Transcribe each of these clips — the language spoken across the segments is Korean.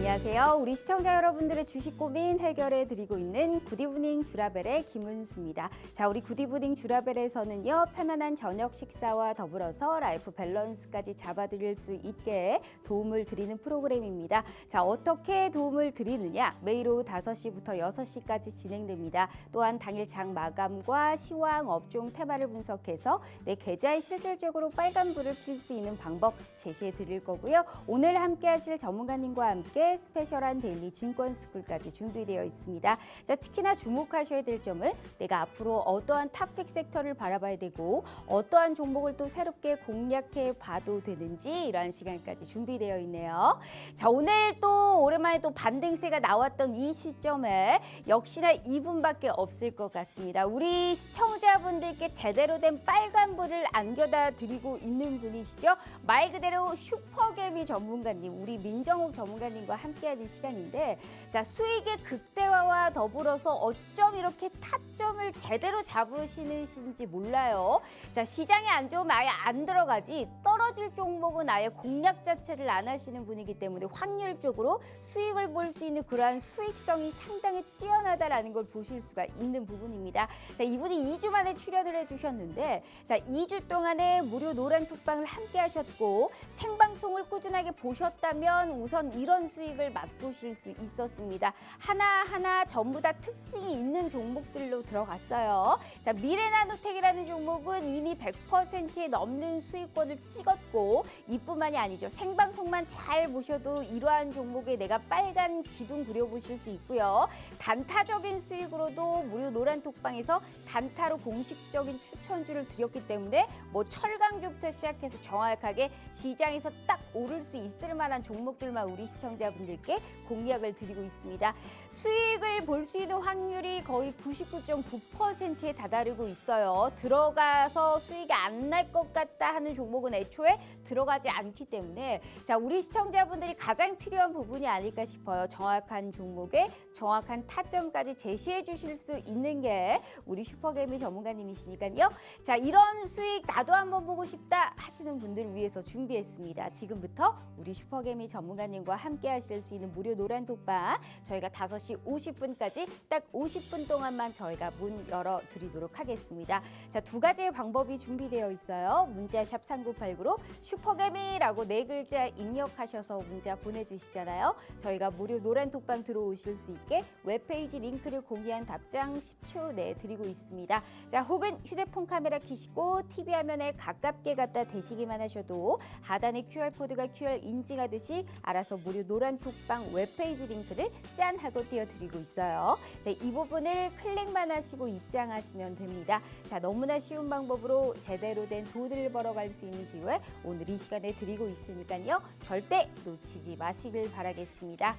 안녕하세요. 우리 시청자 여러분들의 주식 고민 해결해 드리고 있는 굿이브닝 주라벨의 김은수입니다. 자, 우리 굿이브닝 주라벨에서는요, 편안한 저녁 식사와 더불어서 라이프 밸런스까지 잡아드릴 수 있게 도움을 드리는 프로그램입니다. 자, 어떻게 도움을 드리느냐? 매일 오후 5시부터 6시까지 진행됩니다. 또한 당일 장 마감과 시황 업종 테마를 분석해서 내 계좌에 실질적으로 빨간불을 켤 수 있는 방법 제시해 드릴 거고요. 오늘 함께 하실 전문가님과 함께 스페셜한 데일리 증권 스쿨까지 준비되어 있습니다. 자, 특히나 주목하셔야 될 점은 내가 앞으로 어떠한 탑픽 섹터를 바라봐야 되고 어떠한 종목을 또 새롭게 공략해 봐도 되는지 이러한 시간까지 준비되어 있네요. 자, 오늘 또 오랜만에 또 반등세가 나왔던 이 시점에 역시나 2분밖에 없을 것 같습니다. 우리 시청자분들께 제대로 된 빨간불을 안겨다 드리고 있는 분이시죠. 말 그대로 슈퍼개미 전문가님, 우리 민정욱 전문가님과 함께하는 시간인데, 자, 수익의 극대화와 더불어서 어쩜 이렇게 타점을 제대로 잡으시는지 몰라요. 자, 시장이 안 좋으면 아예 안 들어가지, 떨어질 종목은 아예 공략 자체를 안 하시는 분이기 때문에 확률적으로 수익을 볼 수 있는 그러한 수익성이 상당히 뛰어나다라는 걸 보실 수가 있는 부분입니다. 자, 이분이 2주 만에 출연을 해주셨는데, 자, 2주 동안에 무료 노란 톡방을 함께 하셨고 생방송을 꾸준하게 보셨다면 우선 이런 수익을 맛보실 수 있었습니다. 하나하나 전부 다 특징이 있는 종목들로 들어갔어요. 자, 미래나노텍이라는 종목은 이미 100%에 넘는 수익권을 찍었고, 이뿐만이 아니죠. 생방송만 잘 보셔도 이러한 종목에 내가 빨간 기둥 그려보실 수 있고요. 단타적인 수익으로도 무료 노란 톡방에서 단타로 공식적인 추천주를 드렸기 때문에 뭐 철강주부터 시작해서 정확하게 시장에서 딱 오를 수 있을 만한 종목들만 우리 시청자분들께 공략을 드리고 있습니다. 수익을 볼 수 있는 확률이 거의 99.9%에 다다르고 있어요. 들어가서 수익이 안 날 것 같다 하는 종목은 애초에 들어가지 않기 때문에, 자, 우리 시청자분들이 가장 필요한 부분이 아닐까 싶어요. 정확한 종목에 정확한 타점까지 제시해 주실 수 있는 게 우리 슈퍼개미 전문가님이시니까요. 자, 이런 수익 나도 한번 보고 싶다 하시는 분들을 위해서 준비했습니다. 지금부터 우리 슈퍼개미 전문가님과 함께 하실 수 있는 무료 노란 톡방, 저희가 5시 50분까지 딱 50분 동안만 저희가 문 열어드리도록 하겠습니다. 자, 두 가지의 방법이 준비되어 있어요. 문자샵 3989로 슈퍼개미라고 4글자 입력하셔서 문자 보내주시잖아요. 저희가 무료 노란 톡방 들어오실 수 있게 웹페이지 링크를 공유한 답장 10초 내에 드리고 있습니다. 자, 혹은 휴대폰 카메라 켜시고 TV 화면에 가깝게 갖다 대시기만 하셔도 하단에 QR코드가 QR 인증하듯이 알아서 무료 노란 톡방 웹페이지 링크를 짠 하고 띄워드리고 있어요. 자, 이 부분을 클릭만 하시고 입장하시면 됩니다. 자, 너무나 쉬운 방법으로 제대로 된 돈을 벌어갈 수 있는 기회 오늘 이 시간에 드리고 있으니까요. 절대 놓치지 마시길 바라겠습니다.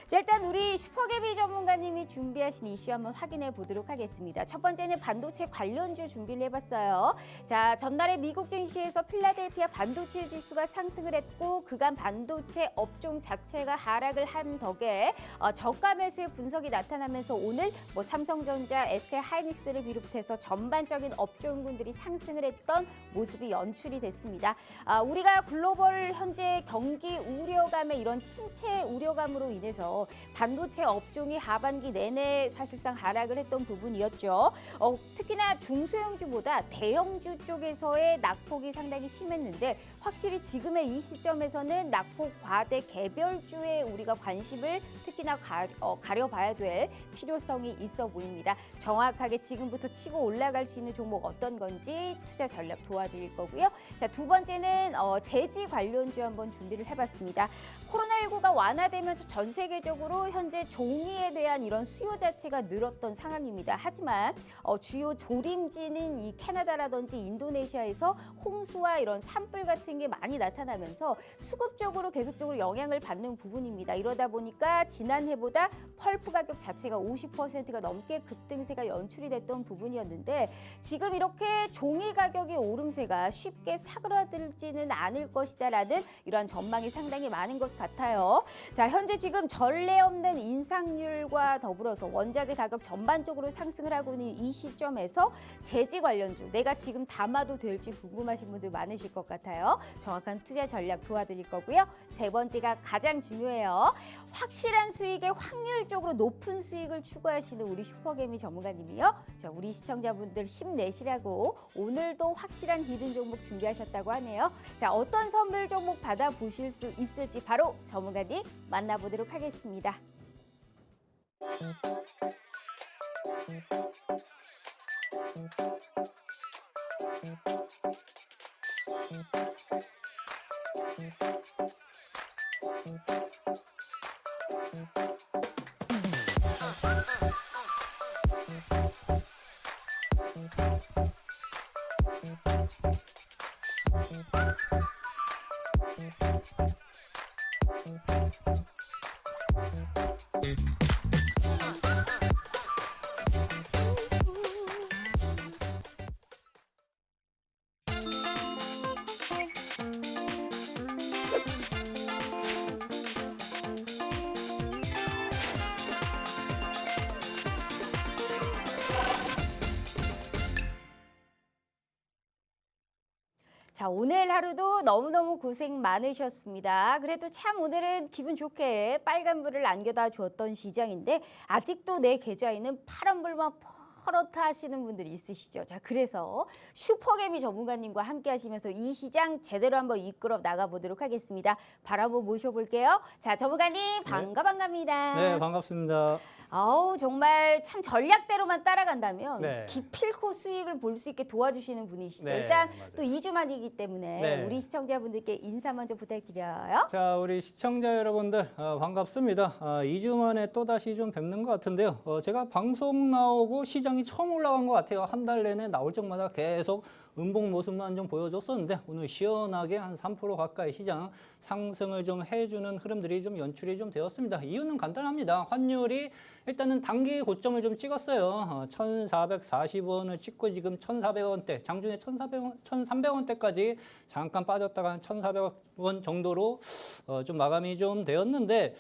자, 일단 우리 슈퍼개미 전문가님이 준비하신 이슈 한번 확인해 보도록 하겠습니다. 첫 번째는 반도체 관련주 준비를 해봤어요. 자, 전날에 미국 증시에서 필라델피아 반도체 지수가 상승을 했고 그간 반도체 업종 자체가 하락을 한 덕에 저가 매수의 분석이 나타나면서 오늘 뭐 삼성전자, SK하이닉스를 비롯해서 전반적인 업종군들이 상승을 했던 모습이 연출이 됐습니다. 우리가 글로벌 현재 경기 우려감의 이런 침체 우려감으로 인해서 반도체 업종이 하반기 내내 사실상 하락을 했던 부분이었죠. 특히나 중소형주보다 대형주 쪽에서의 낙폭이 상당히 심했는데 확실히 지금의 이 시점에서는 낙폭 과대 개별주에 우리가 관심을 특히나 가려봐야 될 필요성이 있어 보입니다. 정확하게 지금부터 치고 올라갈 수 있는 종목 어떤 건지 투자 전략 도와드릴 거고요. 자, 두 번째는 제지 관련주 한번 준비를 해봤습니다. 코로나19가 완화되면서 전 세계적으로 현재 종이에 대한 이런 수요 자체가 늘었던 상황입니다. 하지만 주요 조림지는 이 캐나다라든지 인도네시아에서 홍수와 이런 산불 같은 게 많이 나타나면서 수급적으로 계속적으로 영향을 받는 부분입니다. 이러다 보니까 지난해보다 펄프 가격 자체가 50%가 넘게 급등세가 연출이 됐던 부분이었는데 지금 이렇게 종이 가격의 오름세가 쉽게 사그라들지는 않을 것이다라는 이러한 전망이 상당히 많은 것 같아요. 자, 현재 지금 전례 없는 인상률과 더불어서 원자재 가격 전반적으로 상승을 하고 있는 이 시점에서 제지 관련주 내가 지금 담아도 될지 궁금하신 분들 많으실 것 같아요. 정확한 투자 전략 도와드릴 거고요. 세 번째가 가장 중요해요. 확실한 수익에 확률적으로 높은 수익을 추구하시는 우리 슈퍼개미 전문가님이요. 자, 우리 시청자분들 힘내시라고 오늘도 확실한 히든 종목 준비하셨다고 하네요. 자, 어떤 선물 종목 받아보실 수 있을지 바로 전문가님 만나보도록 하겠습니다. 자, 오늘 하루도 너무너무 고생 많으셨습니다. 그래도 참 오늘은 기분 좋게 빨간불을 안겨다 주었던 시장인데 아직도 내 계좌에는 파란불만 퍼렇다 하시는 분들이 있으시죠. 자, 그래서 슈퍼개미 전문가님과 함께 하시면서 이 시장 제대로 한번 이끌어 나가보도록 하겠습니다. 바로 한번 모셔볼게요. 자, 전문가님 반갑습니다. 네, 반갑습니다. 아우, 정말 참 전략대로만 따라간다면 네. 기필코 수익을 볼 수 있게 도와주시는 분이시죠. 네, 일단 맞아요. 또 2주 만이기 때문에 네. 우리 시청자분들께 인사 먼저 부탁드려요. 자, 우리 시청자 여러분들 반갑습니다. 2주 만에 또다시 좀 뵙는 것 같은데요. 제가 방송 나오고 시장이 처음 올라간 것 같아요. 한 달 내내 나올 적마다 계속 음봉 모습만 좀 보여줬었는데 오늘 시원하게 한 3% 가까이 시장 상승을 좀 해주는 흐름들이 좀 연출이 좀 되었습니다. 이유는 간단합니다. 환율이 일단은 단기 고점을 좀 찍었어요. 1,440원을 찍고 지금 1,400원대, 장중에 1,300원대까지 잠깐 빠졌다가 한 1,400원 정도로 좀 마감이 좀 되었는데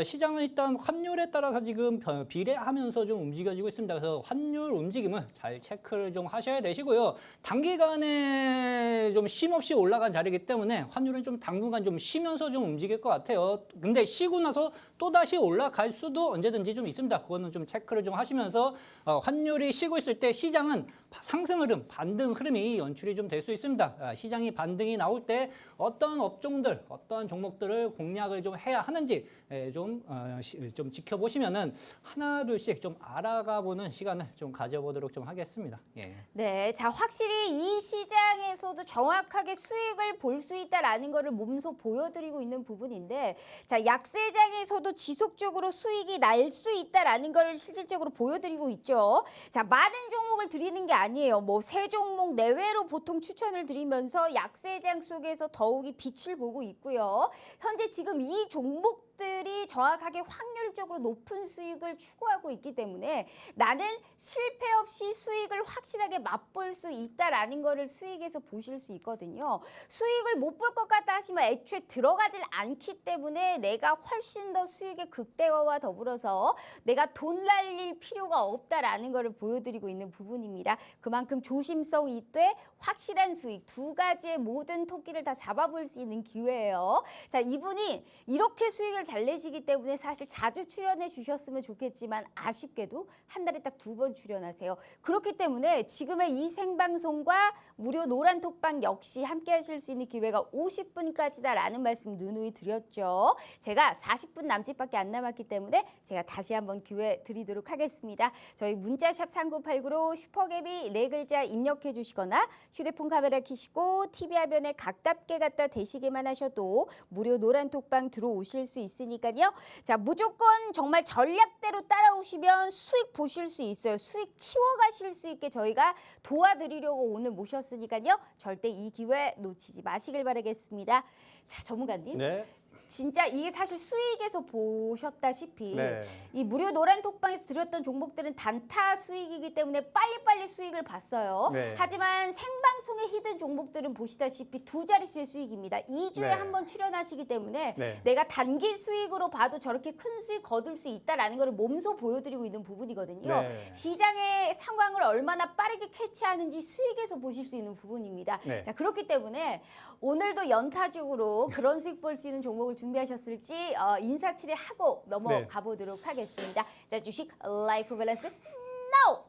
시장은 일단 환율에 따라서 지금 비례하면서 좀 움직여지고 있습니다. 그래서 환율 움직임을 잘 체크를 좀 하셔야 되시고요. 단기간에 좀 쉼없이 올라간 자리이기 때문에 환율은 좀 당분간 좀 쉬면서 좀 움직일 것 같아요. 근데 쉬고 나서 또다시 올라갈 수도 언제든지 좀 있습니다. 그거는 좀 체크를 좀 하시면서 환율이 쉬고 있을 때 시장은 상승 흐름, 반등 흐름이 연출이 좀 될 수 있습니다. 시장이 반등이 나올 때 어떤 업종들, 어떤 종목들을 공략을 좀 해야 하는지 좀 지켜보시면은 하나 둘씩 좀 알아가 보는 시간을 좀 가져보도록 좀 하겠습니다. 예. 네, 자, 확실히 이 시장에서도 정확하게 수익을 볼 수 있다라는 거를 몸소 보여드리고 있는 부분인데, 자, 약세장에서도 지속적으로 수익이 날 수 있다라는 거를 실질적으로 보여드리고 있죠. 자, 많은 종목을 드리는 게 아니에요. 뭐 세 종목 내외로 보통 추천을 드리면서 약세장 속에서 더욱이 빛을 보고 있고요. 현재 지금 이 종목들이 정확하게 확률적으로 높은 수익을 추구하고 있기 때문에 나는 실패 없이 수익을 확실하게 맛볼 수 있다라는 거를 수익에서 보실 수 있거든요. 수익을 못 볼 것 같다 하시면 애초에 들어가질 않기 때문에 내가 훨씬 더 수익의 극대화와 더불어서 내가 돈 날릴 필요가 없다라는 거를 보여드리고 있는 부분입니다. 그만큼 조심성 있되 확실한 수익 두 가지의 모든 토끼를 다 잡아볼 수 있는 기회예요. 자, 이분이 이렇게 수익을 잘 내시기 때문에 사실 자주 출연해 주셨으면 좋겠지만 아쉽게도 한 달에 딱 2번 출연하세요. 그렇기 때문에 지금의 이 생방송과 무료 노란톡방 역시 함께 하실 수 있는 기회가 50분까지다라는 말씀 누누이 드렸죠. 제가 40분 남짓밖에 안 남았기 때문에 제가 다시 한번 기회 드리도록 하겠습니다. 저희 문자샵 3989로 슈퍼개미 4글자 입력해 주시거나 휴대폰 카메라 켜시고 TV 화면에 가깝게 갖다 대시기만 하셔도 무료 노란톡방 들어오실 수 있으니까요. 자, 무조건 정말 전략대로 따라오시면 수익 보실 수 있어요. 수익 키워가실 수 있게 저희가 도와드리려고 오늘 모셨으니까요. 절대 이 기회 놓치지 마시길 바라겠습니다. 자, 전문가님. 네. 진짜 이게 사실 수익에서 보셨다시피 네. 이 무료 노란 톡방에서 드렸던 종목들은 단타 수익이기 때문에 빨리빨리 수익을 봤어요. 네. 하지만 생방송에 히든 종목들은 보시다시피 두 자릿수의 수익입니다. 2주에 네. 한 번 출연하시기 때문에 네. 내가 단기 수익으로 봐도 저렇게 큰 수익 거둘 수 있다라는 걸 몸소 보여드리고 있는 부분이거든요. 네. 시장의 상황을 얼마나 빠르게 캐치하는지 수익에서 보실 수 있는 부분입니다. 네. 자, 그렇기 때문에 오늘도 연타적으로 그런 수익 볼 수 있는 종목을 준비하셨을지 인사치레 하고 넘어가 보도록 하겠습니다. 자, 주식 라이프 밸런스 NOW!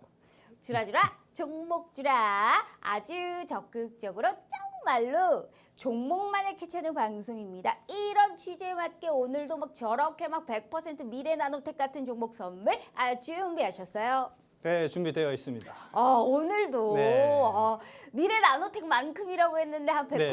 주라주라 종목 주라 아주 적극적으로 정말로 종목만을 캐치하는 방송입니다. 이런 취지에 맞게 오늘도 막 저렇게 막 100% 미래 나노텍 같은 종목 선물 준비하셨어요. 네, 준비되어 있습니다. 오늘도 네. 미래 나노텍만큼이라고 했는데 한 100% 네.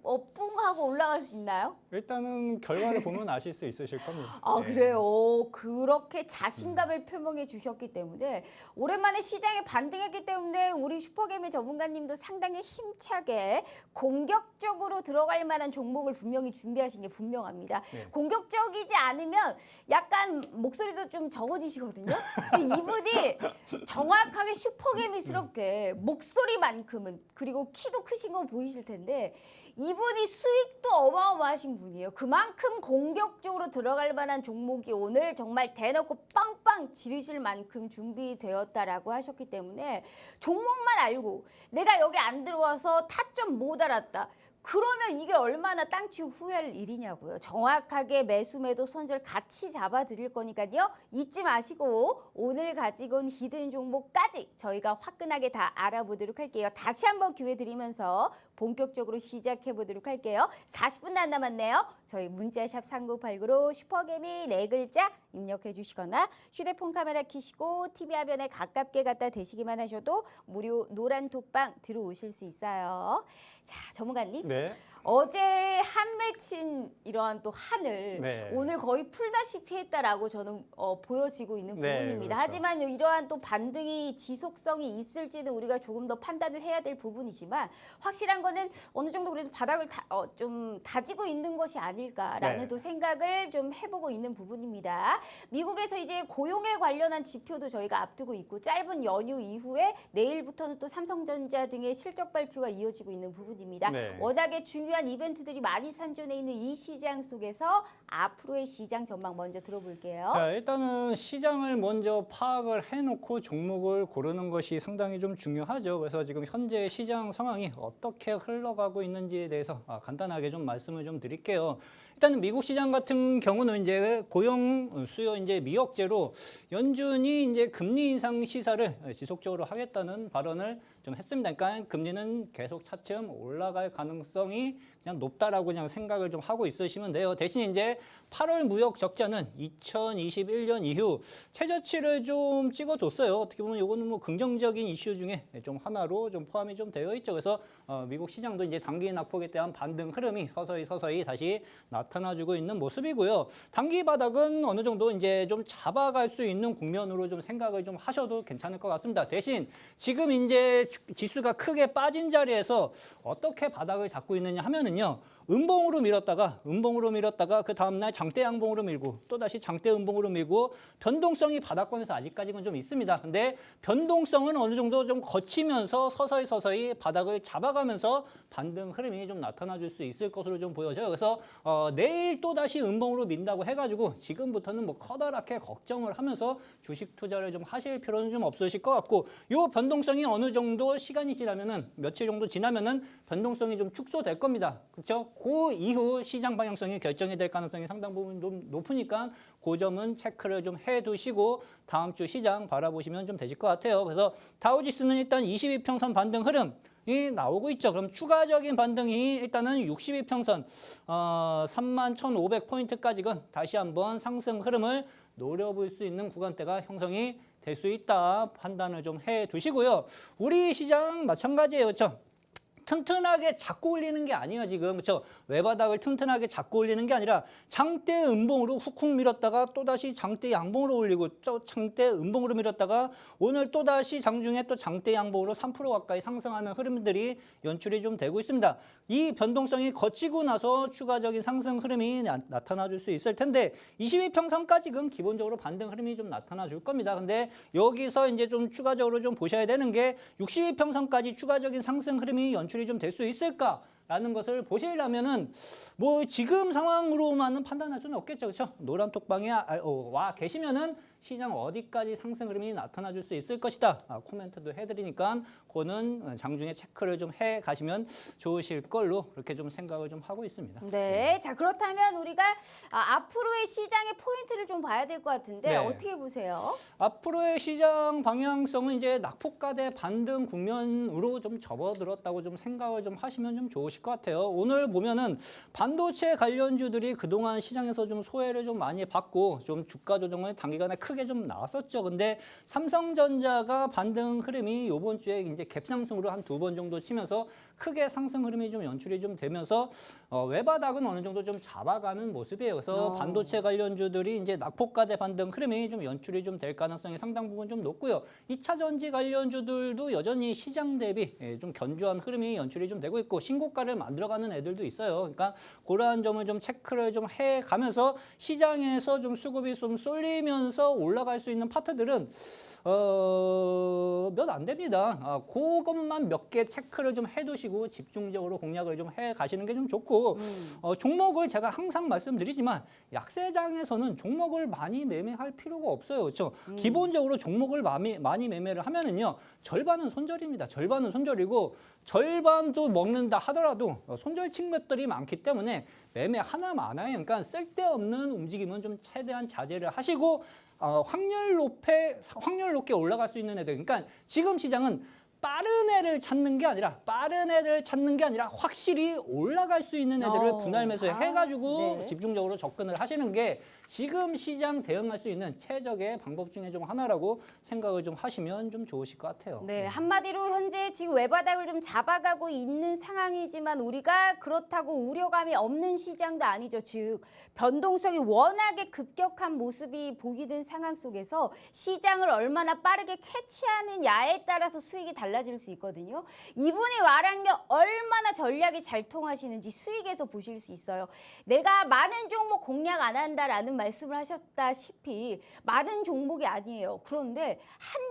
뿡하고 올라갈 수 있나요? 일단은 결과를 보면 아실 수 있으실 겁니다. 네. 그래요. 그렇게 자신감을 표명해 주셨기 때문에 오랜만에 시장에 반등했기 때문에 우리 슈퍼게임의 전문가님도 상당히 힘차게 공격적으로 들어갈 만한 종목을 분명히 준비하신 게 분명합니다. 네. 공격적이지 않으면 약간 목소리도 좀 적어지시거든요. 근데 이분이 정확하게 슈퍼게임이스럽게 목소리만큼은 그리고 키도 크신 거 보이실 텐데 이분이 수익도 어마어마하신 분이에요. 그만큼 공격적으로 들어갈 만한 종목이 오늘 정말 대놓고 빵빵 지르실 만큼 준비되었다라고 하셨기 때문에 종목만 알고 내가 여기 안 들어와서 타점 못 알았다. 그러면 이게 얼마나 땅치고 후회할 일이냐고요. 정확하게 매수 매도 손절 같이 잡아드릴 거니까요. 잊지 마시고 오늘 가지고 온 히든 종목까지 저희가 화끈하게 다 알아보도록 할게요. 다시 한번 기회 드리면서 본격적으로 시작해 보도록 할게요. 40분도 안 남았네요. 저희 문자샵 3989로 슈퍼개미 4글자 입력해 주시거나 휴대폰 카메라 켜시고 TV 화면에 가깝게 갖다 대시기만 하셔도 무료 노란 톡방 들어오실 수 있어요. 자, 전문가님. 네. 어제 한 맺힌 이러한 또 한을 네. 오늘 거의 풀다시피 했다라고 저는 보여지고 있는 네, 부분입니다. 그렇죠. 하지만 이러한 또 반등이 지속성이 있을지는 우리가 조금 더 판단을 해야 될 부분이지만 확실한 거는 어느 정도 그래도 바닥을 좀 다지고 있는 것이 아닐까라는 네. 또 생각을 좀 해보고 있는 부분입니다. 미국에서 이제 고용에 관련한 지표도 저희가 앞두고 있고 짧은 연휴 이후에 내일부터는 또 삼성전자 등의 실적 발표가 이어지고 있는 부분입니다. 네. 워낙에 중요한 이벤트들이 많이 산존해 있는 이 시장 속에서 앞으로의 시장 전망 먼저 들어볼게요. 자, 일단은 시장을 먼저 파악을 해놓고 종목을 고르는 것이 상당히 좀 중요하죠. 그래서 지금 현재 시장 상황이 어떻게 흘러가고 있는지에 대해서 간단하게 좀 말씀을 좀 드릴게요. 일단은 미국 시장 같은 경우는 이제 고용 수요 이제 미역제로 연준이 이제 금리 인상 시사를 지속적으로 하겠다는 발언을 좀 했습니다. 그러니까 금리는 계속 차츰 올라갈 가능성이 그냥 높다라고 그냥 생각을 좀 하고 있으시면 돼요. 대신 이제 8월 무역 적자는 2021년 이후 최저치를 좀 찍어줬어요. 어떻게 보면 이거는 뭐 긍정적인 이슈 중에 좀 하나로 좀 포함이 좀 되어 있죠. 그래서 미국 시장도 이제 단기 낙폭에 대한 반등 흐름이 서서히 다시 나타나주고 있는 모습이고요. 단기 바닥은 어느 정도 이제 좀 잡아갈 수 있는 국면으로 좀 생각을 좀 하셔도 괜찮을 것 같습니다. 대신 지금 이제 지수가 크게 빠진 자리에서 어떻게 바닥을 잡고 있느냐 하면은요. 음봉으로 밀었다가 그 다음날 장대 양봉으로 밀고 또다시 장대 음봉으로 밀고 변동성이 바닥권에서 아직까지는 좀 있습니다. 근데 변동성은 어느 정도 좀 거치면서 서서히 바닥을 잡아가면서 반등 흐름이 좀 나타나 줄 수 있을 것으로 좀 보여져요. 그래서 내일 또다시 음봉으로 민다고 해가지고 지금부터는 뭐 커다랗게 걱정을 하면서 주식 투자를 좀 하실 필요는 좀 없으실 것 같고 요 변동성이 어느 정도 시간이 지나면은 며칠 정도 지나면은 변동성이 좀 축소될 겁니다. 그렇죠? 그 이후 시장 방향성이 결정이 될 가능성이 상당 부분 좀 높으니까 그 점은 체크를 좀 해두시고 다음 주 시장 바라보시면 좀 되실 것 같아요. 그래서 다우지수는 일단 22평선 반등 흐름이 나오고 있죠. 그럼 추가적인 반등이 일단은 62평선 31,500포인트까지건 다시 한번 상승 흐름을 노려볼 수 있는 구간대가 형성이 될 수 있다 판단을 좀 해두시고요. 우리 시장 마찬가지예요. 그렇죠? 튼튼하게 잡고 올리는 게 아니에요, 지금. 그렇죠? 외바닥을 튼튼하게 잡고 올리는 게 아니라 장대 음봉으로 훅훅 밀었다가 또다시 장대 양봉으로 올리고 또 장대 음봉으로 밀었다가 오늘 또다시 장중에 또 장대 양봉으로 3% 가까이 상승하는 흐름들이 연출이 좀 되고 있습니다. 이 변동성이 거치고 나서 추가적인 상승 흐름이 나타나 줄 수 있을 텐데 22평선까지는 기본적으로 반등 흐름이 좀 나타나 줄 겁니다. 근데 여기서 이제 좀 추가적으로 좀 보셔야 되는 게 62평선까지 추가적인 상승 흐름이 연출이 좀 될 수 있을까? 라는 것을 보시려면은 뭐 지금 상황으로만은 판단할 수는 없겠죠. 그렇죠? 노란 톡방에 와 계시면은 시장 어디까지 상승 흐름이 나타나 줄 수 있을 것이다. 코멘트도 해드리니까 그거는 장중에 체크를 좀 해 가시면 좋으실 걸로 그렇게 좀 생각을 좀 하고 있습니다. 네, 자 그렇다면 우리가 앞으로의 시장의 포인트를 좀 봐야 될 것 같은데 네. 어떻게 보세요? 앞으로의 시장 방향성은 이제 낙폭과대 반등 국면으로 좀 접어들었다고 좀 생각을 좀 하시면 좀 좋으실 것 같아요. 오늘 보면은 반도체 관련주들이 그동안 시장에서 좀 소외를 좀 많이 받고 좀 주가 조정을 단기간에 크게 좀 나왔었죠. 근데 삼성전자가 반등 흐름이 이번 주에 이제 갭상승으로 한 2번 정도 치면서 크게 상승 흐름이 좀 연출이 좀 되면서 외바닥은 어느 정도 좀 잡아가는 모습이에요. 그래서 반도체 관련주들이 이제 낙폭과대 반등 흐름이 좀 연출이 좀 될 가능성이 상당 부분 좀 높고요. 2차 전지 관련주들도 여전히 시장 대비 좀 견조한 흐름이 연출이 좀 되고 있고 신고가를 만들어가는 애들도 있어요. 그러니까 그러한 점을 좀 체크를 좀 해가면서 시장에서 좀 수급이 좀 쏠리면서 올라갈 수 있는 파트들은 몇 안 됩니다. 그것만 몇 개 체크를 좀 해두시고 집중적으로 공략을 좀 해 가시는 게 좀 좋고 종목을 제가 항상 말씀드리지만 약세장에서는 종목을 많이 매매할 필요가 없어요. 그렇죠? 기본적으로 종목을 많이 매매를 하면은요 절반은 손절입니다. 절반은 손절이고 절반도 먹는다 하더라도 손절 칭met들이 많기 때문에 매매 하나 많아요. 그러니까 쓸데없는 움직임은 좀 최대한 자제를 하시고 확률 높게 올라갈 수 있는 애들. 그러니까 지금 시장은 빠른 애를 찾는 게 아니라 확실히 올라갈 수 있는 애들을 분할 매수해가지고 네. 집중적으로 접근을 하시는 게 지금 시장 대응할 수 있는 최적의 방법 중에 좀 하나라고 생각을 좀 하시면 좀 좋으실 것 같아요. 네, 한마디로 현재 지금 외바닥을 좀 잡아가고 있는 상황이지만 우리가 그렇다고 우려감이 없는 시장도 아니죠. 즉 변동성이 워낙에 급격한 모습이 보이는 상황 속에서 시장을 얼마나 빠르게 캐치하느냐에 따라서 수익이 달라질 수 있거든요. 이분이 말한 게 얼마나 전략이 잘 통하시는지 수익에서 보실 수 있어요. 내가 많은 종목 공략 안 한다라는 말씀을 하셨다시피 많은 종목이 아니에요. 그런데 한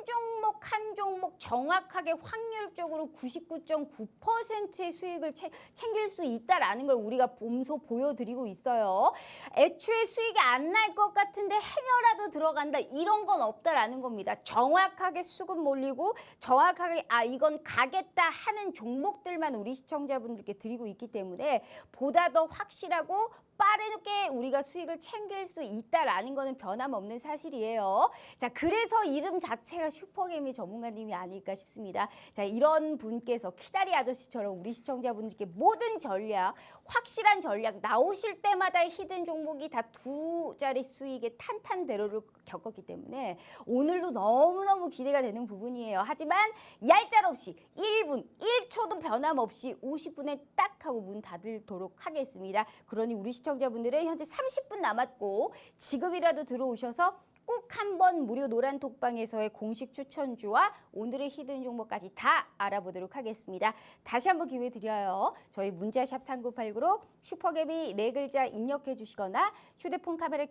종목 정확하게 확률적으로 99.9%의 수익을 챙길 수 있다라는 걸 우리가 몸소 보여드리고 있어요. 애초에 수익이 안 날 것 같은데 행여라도 들어간다 이런 건 없다라는 겁니다. 정확하게 수급 몰리고 정확하게 이건 가겠다 하는 종목들만 우리 시청자분들께 드리고 있기 때문에 보다 더 확실하고 빠르게 우리가 수익을 챙길 수 있다라는 거는 변함없는 사실이에요. 자, 그래서 이름 자체가 슈퍼개미 전문가님이 아닐까 싶습니다. 자, 이런 분께서 키다리 아저씨처럼 우리 시청자분들께 모든 전략, 확실한 전략 나오실 때마다 히든 종목이 다 2자리 수익의 탄탄대로를 겪었기 때문에 오늘도 너무너무 기대가 되는 부분이에요. 하지만 얄짤없이 1분, 1초도 변함없이 50분에 딱 하고 문 닫도록 하겠습니다. 그러니 우리 시청자분들은 현재 30분 남았고 지금이라도 들어오셔서 꼭 한번 무료 노란 톡방에서의 공식 추천주와 오늘의 히든 종목까지 다 알아보도록 하겠습니다. 다시 한번 기회 드려요. 저희 문자샵 3989로 슈퍼개미 4글자 입력해 주시거나 휴대폰 카메라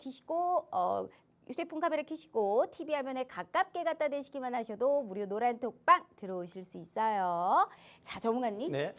켜시고 TV 화면에 가깝게 갖다 대시기만 하셔도 무료 노란 톡방 들어오실 수 있어요. 자, 전문가님. 네.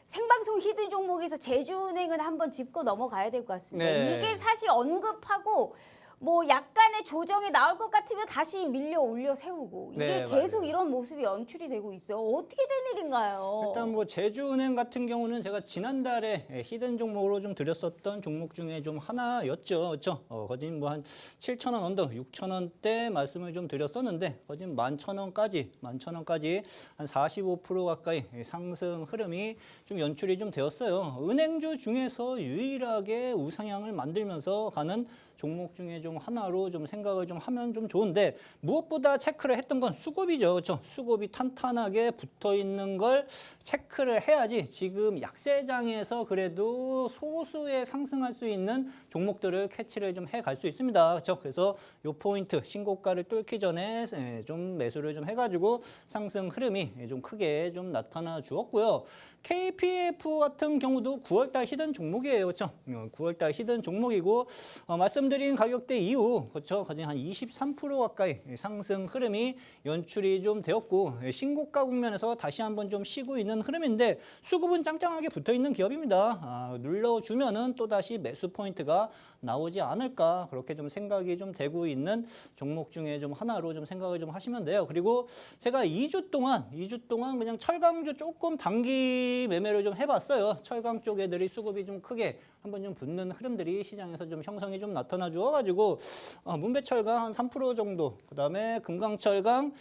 생방송 히든 종목에서 제주은행은 한번 짚고 넘어가야 될 것 같습니다. 네. 이게 사실 언급하고 뭐 약간의 조정이 나올 것 같으면 다시 밀려 올려 세우고 이게 네, 계속 맞아요. 이런 모습이 연출이 되고 있어요. 어떻게 된 일인가요? 일단 뭐 제주은행 같은 경우는 제가 지난달에 히든 종목으로 좀 드렸었던 종목 중에 좀 하나였죠. 그렇죠? 거진 뭐 한 7,000원 언더, 6,000원대 말씀을 좀 드렸었는데 거진 11,000원까지 한 45% 가까이 상승 흐름이 좀 연출이 좀 되었어요. 은행주 중에서 유일하게 우상향을 만들면서 가는 종목 중에 좀 하나로 좀 생각을 좀 하면 좀 좋은데 무엇보다 체크를 했던 건 수급이죠. 그렇죠? 수급이 탄탄하게 붙어 있는 걸 체크를 해야지 지금 약세장에서 그래도 소수의 상승할 수 있는 종목들을 캐치를 좀 해갈 수 있습니다. 그렇죠? 그래서 요 포인트 신고가를 뚫기 전에 좀 매수를 좀 해가지고 상승 흐름이 좀 크게 좀 나타나 주었고요. KPF 같은 경우도 9월달 히든 종목이에요. 그렇죠? 9월달 히든 종목이고 말씀드린 가격대 이후 그렇죠? 거진 한 23% 가까이 상승 흐름이 연출이 좀 되었고 신고가 국면에서 다시 한번 좀 쉬고 있는 흐름인데 수급은 짱짱하게 붙어 있는 기업입니다. 눌러주면은 또 다시 매수 포인트가 나오지 않을까 그렇게 좀 생각이 좀 되고 있는 종목 중에 좀 하나로 좀 생각을 좀 하시면 돼요. 그리고 제가 2주 동안 그냥 철강주 조금 단기 매매를 좀 해봤어요. 철강 쪽 애들이 수급이 좀 크게 한번 좀 붙는 흐름들이 시장에서 좀 형성이 좀 나타나 주어가지고 문배철강 한 3% 정도, 그다음에 금강철강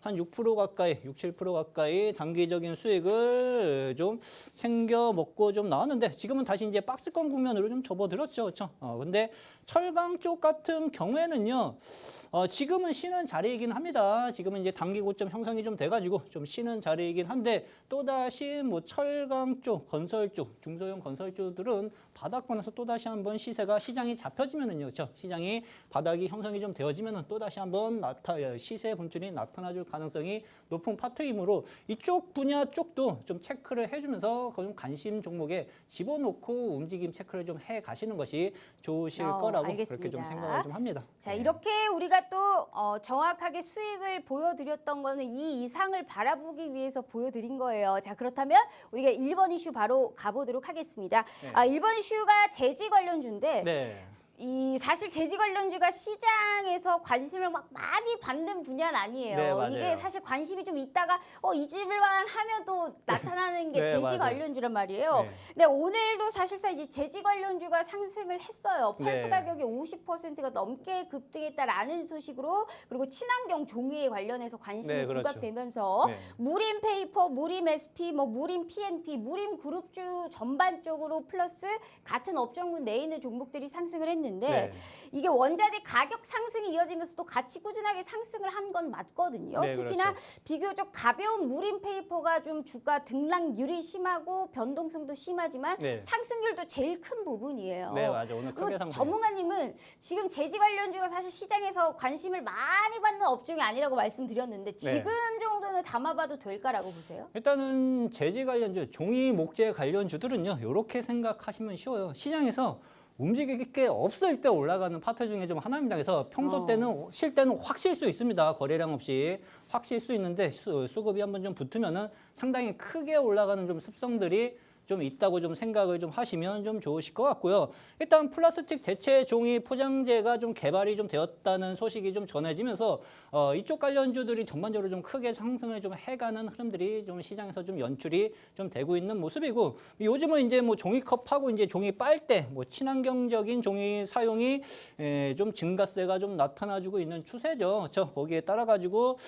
한 6% 가까이, 6, 7% 가까이 단기적인 수익을 좀 챙겨 먹고 좀 나왔는데 지금은 다시 이제 박스권 국면으로 좀 접어들었죠, 그렇죠? 근데 철강 쪽 같은 경우에는요. 지금은 쉬는 자리이긴 합니다. 지금은 이제 단기 고점 형성이 좀 돼가지고 좀 쉬는 자리이긴 한데 또다시 뭐 철강 쪽, 건설주, 중소형 건설주들은 바닥권에서 또다시 한번 시장이 잡혀지면은요, 그렇죠? 시장이 바닥이 형성이 좀 되어지면은 또다시 한번 시세 분출이 나타나줄 가능성이 높은 파트이므로 이쪽 분야 쪽도 좀 체크를 해주면서 좀 관심 종목에 집어넣고 움직임 체크를 좀 해 가시는 것이 좋으실 거라고 알겠습니다. 그렇게 좀 생각을 좀 합니다. 자, 이렇게 우리가 또 정확하게 수익을 보여드렸던 거는 이 이상을 바라보기 위해서 보여드린 거예요. 자, 그렇다면 우리가 1번 이슈 바로 가보도록 하겠습니다. 네. 1번 이슈가 재지 관련주인데 네. 사실 재지 관련주가 시장에서 관심을 막 많이 받는 분야는 아니에요. 네, 맞아요. 이게 사실 관심이 좀 있다가 잊을만 하면 또 나타나는 게 네, 재지 맞아요. 관련주란 말이에요. 네. 근데 오늘도 사실상 이제 재지 관련주가 상승을 했어요. 펄프 네. 가격이 50%가 넘게 급등했다라는 소식으로, 그리고 친환경 종유에 관련해서 관심이 네, 그렇죠. 부각되면서 네. 무림 페이퍼, 무림 SP, 무림 PNP, 무림 그룹주 전반적으로 플러스 같은 업종군 내에 있는 종목들이 상승을 했는데 네. 이게 원자재 가격 상승이 이어지면서 또 같이 꾸준하게 상승을 한 건 맞거든요. 네, 특히나 그렇죠. 비교적 가벼운 무림 페이퍼가 좀 주가 등락률이 심하고 변동성도 심하지만 네. 상승률도 제일 큰 부분이에요. 네, 맞아. 오늘 크게 그리고 상승. 전문가님은 지금 재지 관련주가 사실 시장에서 관심을 많이 받는 업종이 아니라고 말씀드렸는데 지금 정도는 담아봐도 될까라고 보세요? 일단은 재지 관련주, 종이 목재 관련주들은요. 이렇게 생각하시면 쉬워요. 시장에서 움직일 게 없을 때 올라가는 파트 중에 좀 하나입니다. 그래서 평소 때는 쉴 때는 확 쉴 수 있습니다. 거래량 없이 확 쉴 수 있는데 수급이 한번 좀 붙으면은 상당히 크게 올라가는 좀 습성들이 좀 있다고 좀 생각을 좀 하시면 좀 좋으실 것 같고요. 일단 플라스틱 대체 종이 포장재가 좀 개발이 좀 되었다는 소식이 좀 전해지면서 이쪽 관련주들이 전반적으로 좀 크게 상승을 좀 해가는 흐름들이 좀 시장에서 좀 연출이 좀 되고 있는 모습이고, 요즘은 이제 뭐 종이컵하고 이제 종이 빨대, 뭐 친환경적인 종이 사용이 좀 증가세가 좀 나타나주고 있는 추세죠. 그렇죠? 거기에 따라 가지고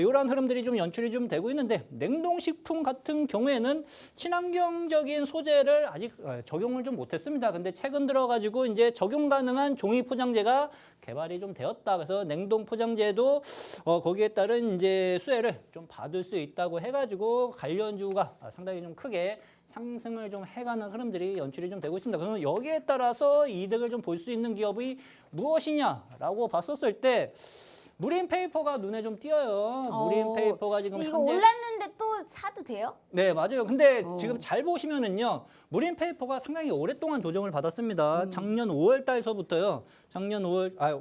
이러한 흐름들이 좀 연출이 좀 되고 있는데, 냉동식품 같은 경우에는 친환경적 소재를 아직 적용을 좀 못했습니다. 근데 최근 들어가지고 이제 적용 가능한 종이 포장재가 개발이 좀 되었다. 그래서 냉동 포장재도 거기에 따른 이제 수혜를 좀 받을 수 있다고 해가지고 관련주가 상당히 좀 크게 상승을 좀 해가는 흐름들이 연출이 좀 되고 있습니다. 그러면 여기에 따라서 이득을 좀 볼 수 있는 기업이 무엇이냐라고 봤었을 때. 무림 페이퍼가 눈에 좀 띄어요. 무림 페이퍼가 지금 이거 현재 올랐는데 또 사도 돼요? 네, 맞아요. 근데 지금 잘 보시면은요, 무림 페이퍼가 상당히 오랫동안 조정을 받았습니다. 작년 5월 달서부터요.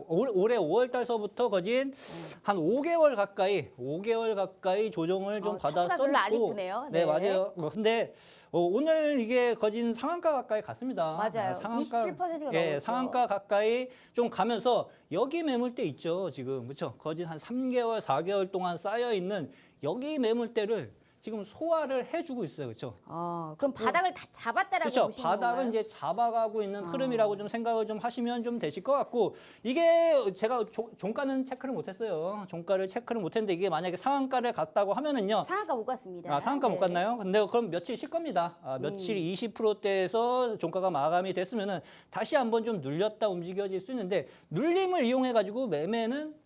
올해 5월 달서부터 거진 한 5개월 가까이 조정을 좀 차트가 별로 안 받았었고. 이쁘네요. 네, 네. 맞아요. 근데 오늘 이게 거진 상한가 가까이 갔습니다. 맞아요. 27%가 넘었죠. 상한가 가까이 좀 가면서 여기 매물대 있죠, 지금. 그렇죠? 거진 한 3개월, 4개월 동안 쌓여 있는 여기 매물대를 지금 소화를 해주고 있어요, 그렇죠? 그럼 바닥을 다 잡았다라고 그렇죠. 보시는 바닥은 건가요? 이제 잡아가고 있는 흐름이라고 좀 생각을 좀 하시면 좀 되실 것 같고 이게 제가 종가는 체크를 못했어요. 종가를 체크를 못했는데 이게 만약에 상한가를 갔다고 하면은요. 상한가 못 갔습니다. 상한가 못 네. 갔나요? 근데 그럼 며칠 쉴 겁니다. 며칠 20%대에서 종가가 마감이 됐으면은 다시 한번 좀 눌렸다 움직여질 수 있는데 눌림을 이용해 가지고 매매는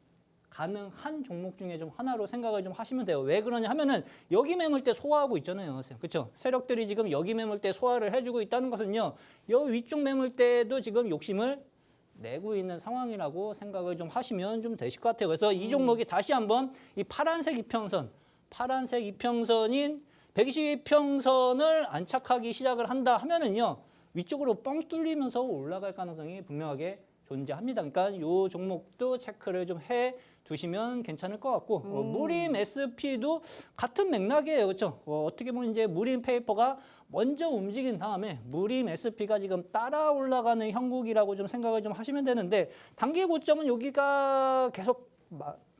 가능한 종목 중에 좀 하나로 생각을 좀 하시면 돼요. 왜 그러냐 하면은 여기 매물대 소화하고 있잖아요. 그렇죠? 세력들이 지금 여기 매물대 소화를 해주고 있다는 것은요. 여 위쪽 매물대도 지금 욕심을 내고 있는 상황이라고 생각을 좀 하시면 좀 되실 것 같아요. 그래서 이 종목이 다시 한번 이 파란색 이평선인 122평선을 안착하기 시작을 한다 하면은요. 위쪽으로 뻥 뚫리면서 올라갈 가능성이 분명하게 존재합니다. 그러니까 이 종목도 체크를 좀 해 두시면 괜찮을 것 같고 무림 SP도 같은 맥락이에요, 그렇죠? 어떻게 보면 이제 무림 페이퍼가 먼저 움직인 다음에 무림 SP가 지금 따라 올라가는 형국이라고 좀 생각을 좀 하시면 되는데 단기 고점은 여기가 계속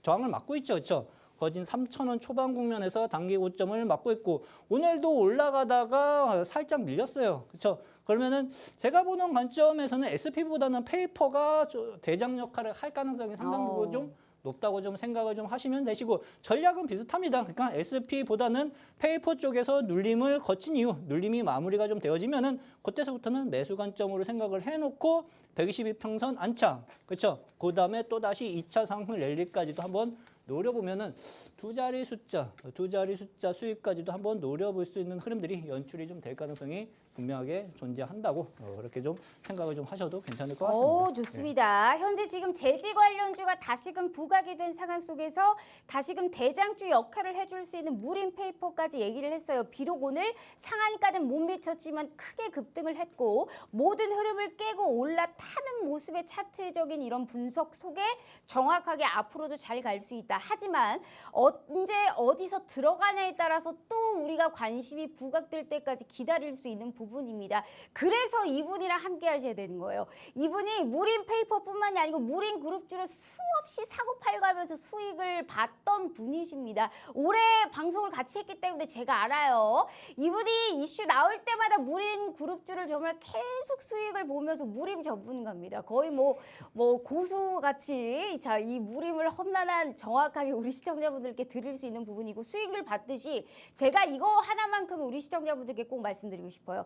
저항을 막고 있죠, 그렇죠? 거진 3,000원 초반 국면에서 단기 고점을 막고 있고 오늘도 올라가다가 살짝 밀렸어요. 그렇죠? 그러면은 제가 보는 관점에서는 SP보다는 페이퍼가 대장 역할을 할 가능성이 상당히 좀 높다고 좀 생각을 좀 하시면 되시고 전략은 비슷합니다. 그러니까 SP보다는 페이퍼 쪽에서 눌림을 거친 이후 눌림이 마무리가 좀 되어지면은 그때서부터는 매수 관점으로 생각을 해놓고 122평선 안착, 그렇죠? 그 다음에 또 다시 2차 상승 랠리까지도 한번 노려보면은 두 자리 숫자 수익까지도 한번 노려볼 수 있는 흐름들이 연출이 좀 될 가능성이 분명하게 존재한다고 그렇게 좀 생각을 좀 하셔도 괜찮을 것 같습니다. 좋습니다. 현재 지금 제지 관련주가 다시금 부각이 된 상황 속에서 다시금 대장주 역할을 해줄 수 있는 무림 페이퍼까지 얘기를 했어요. 비록 오늘 상한가는 못 미쳤지만 크게 급등을 했고 모든 흐름을 깨고 올라타는 모습의 차트적인 이런 분석 속에 정확하게 앞으로도 잘 갈 수 있다. 하지만 언제 어디서 들어가냐에 따라서 또 우리가 관심이 부각될 때까지 기다릴 수 있는 부분입니다. 그래서 이분이랑 함께 하셔야 되는 거예요. 이분이 무림 페이퍼뿐만이 아니고 무림 그룹주로 수없이 사고 팔고 하면서 수익을 봤던 분이십니다. 올해 방송을 같이 했기 때문에 제가 알아요. 이분이 이슈 나올 때마다 무림 그룹주를 정말 계속 수익을 보면서 무림 전문가입니다. 거의 뭐 고수같이 자, 이 무림을 험난한 정확하게 우리 시청자분들께 드릴 수 있는 부분이고 수익을 봤듯이 제가 이거 하나만큼 우리 시청자분들께 꼭 말씀드리고 싶어요.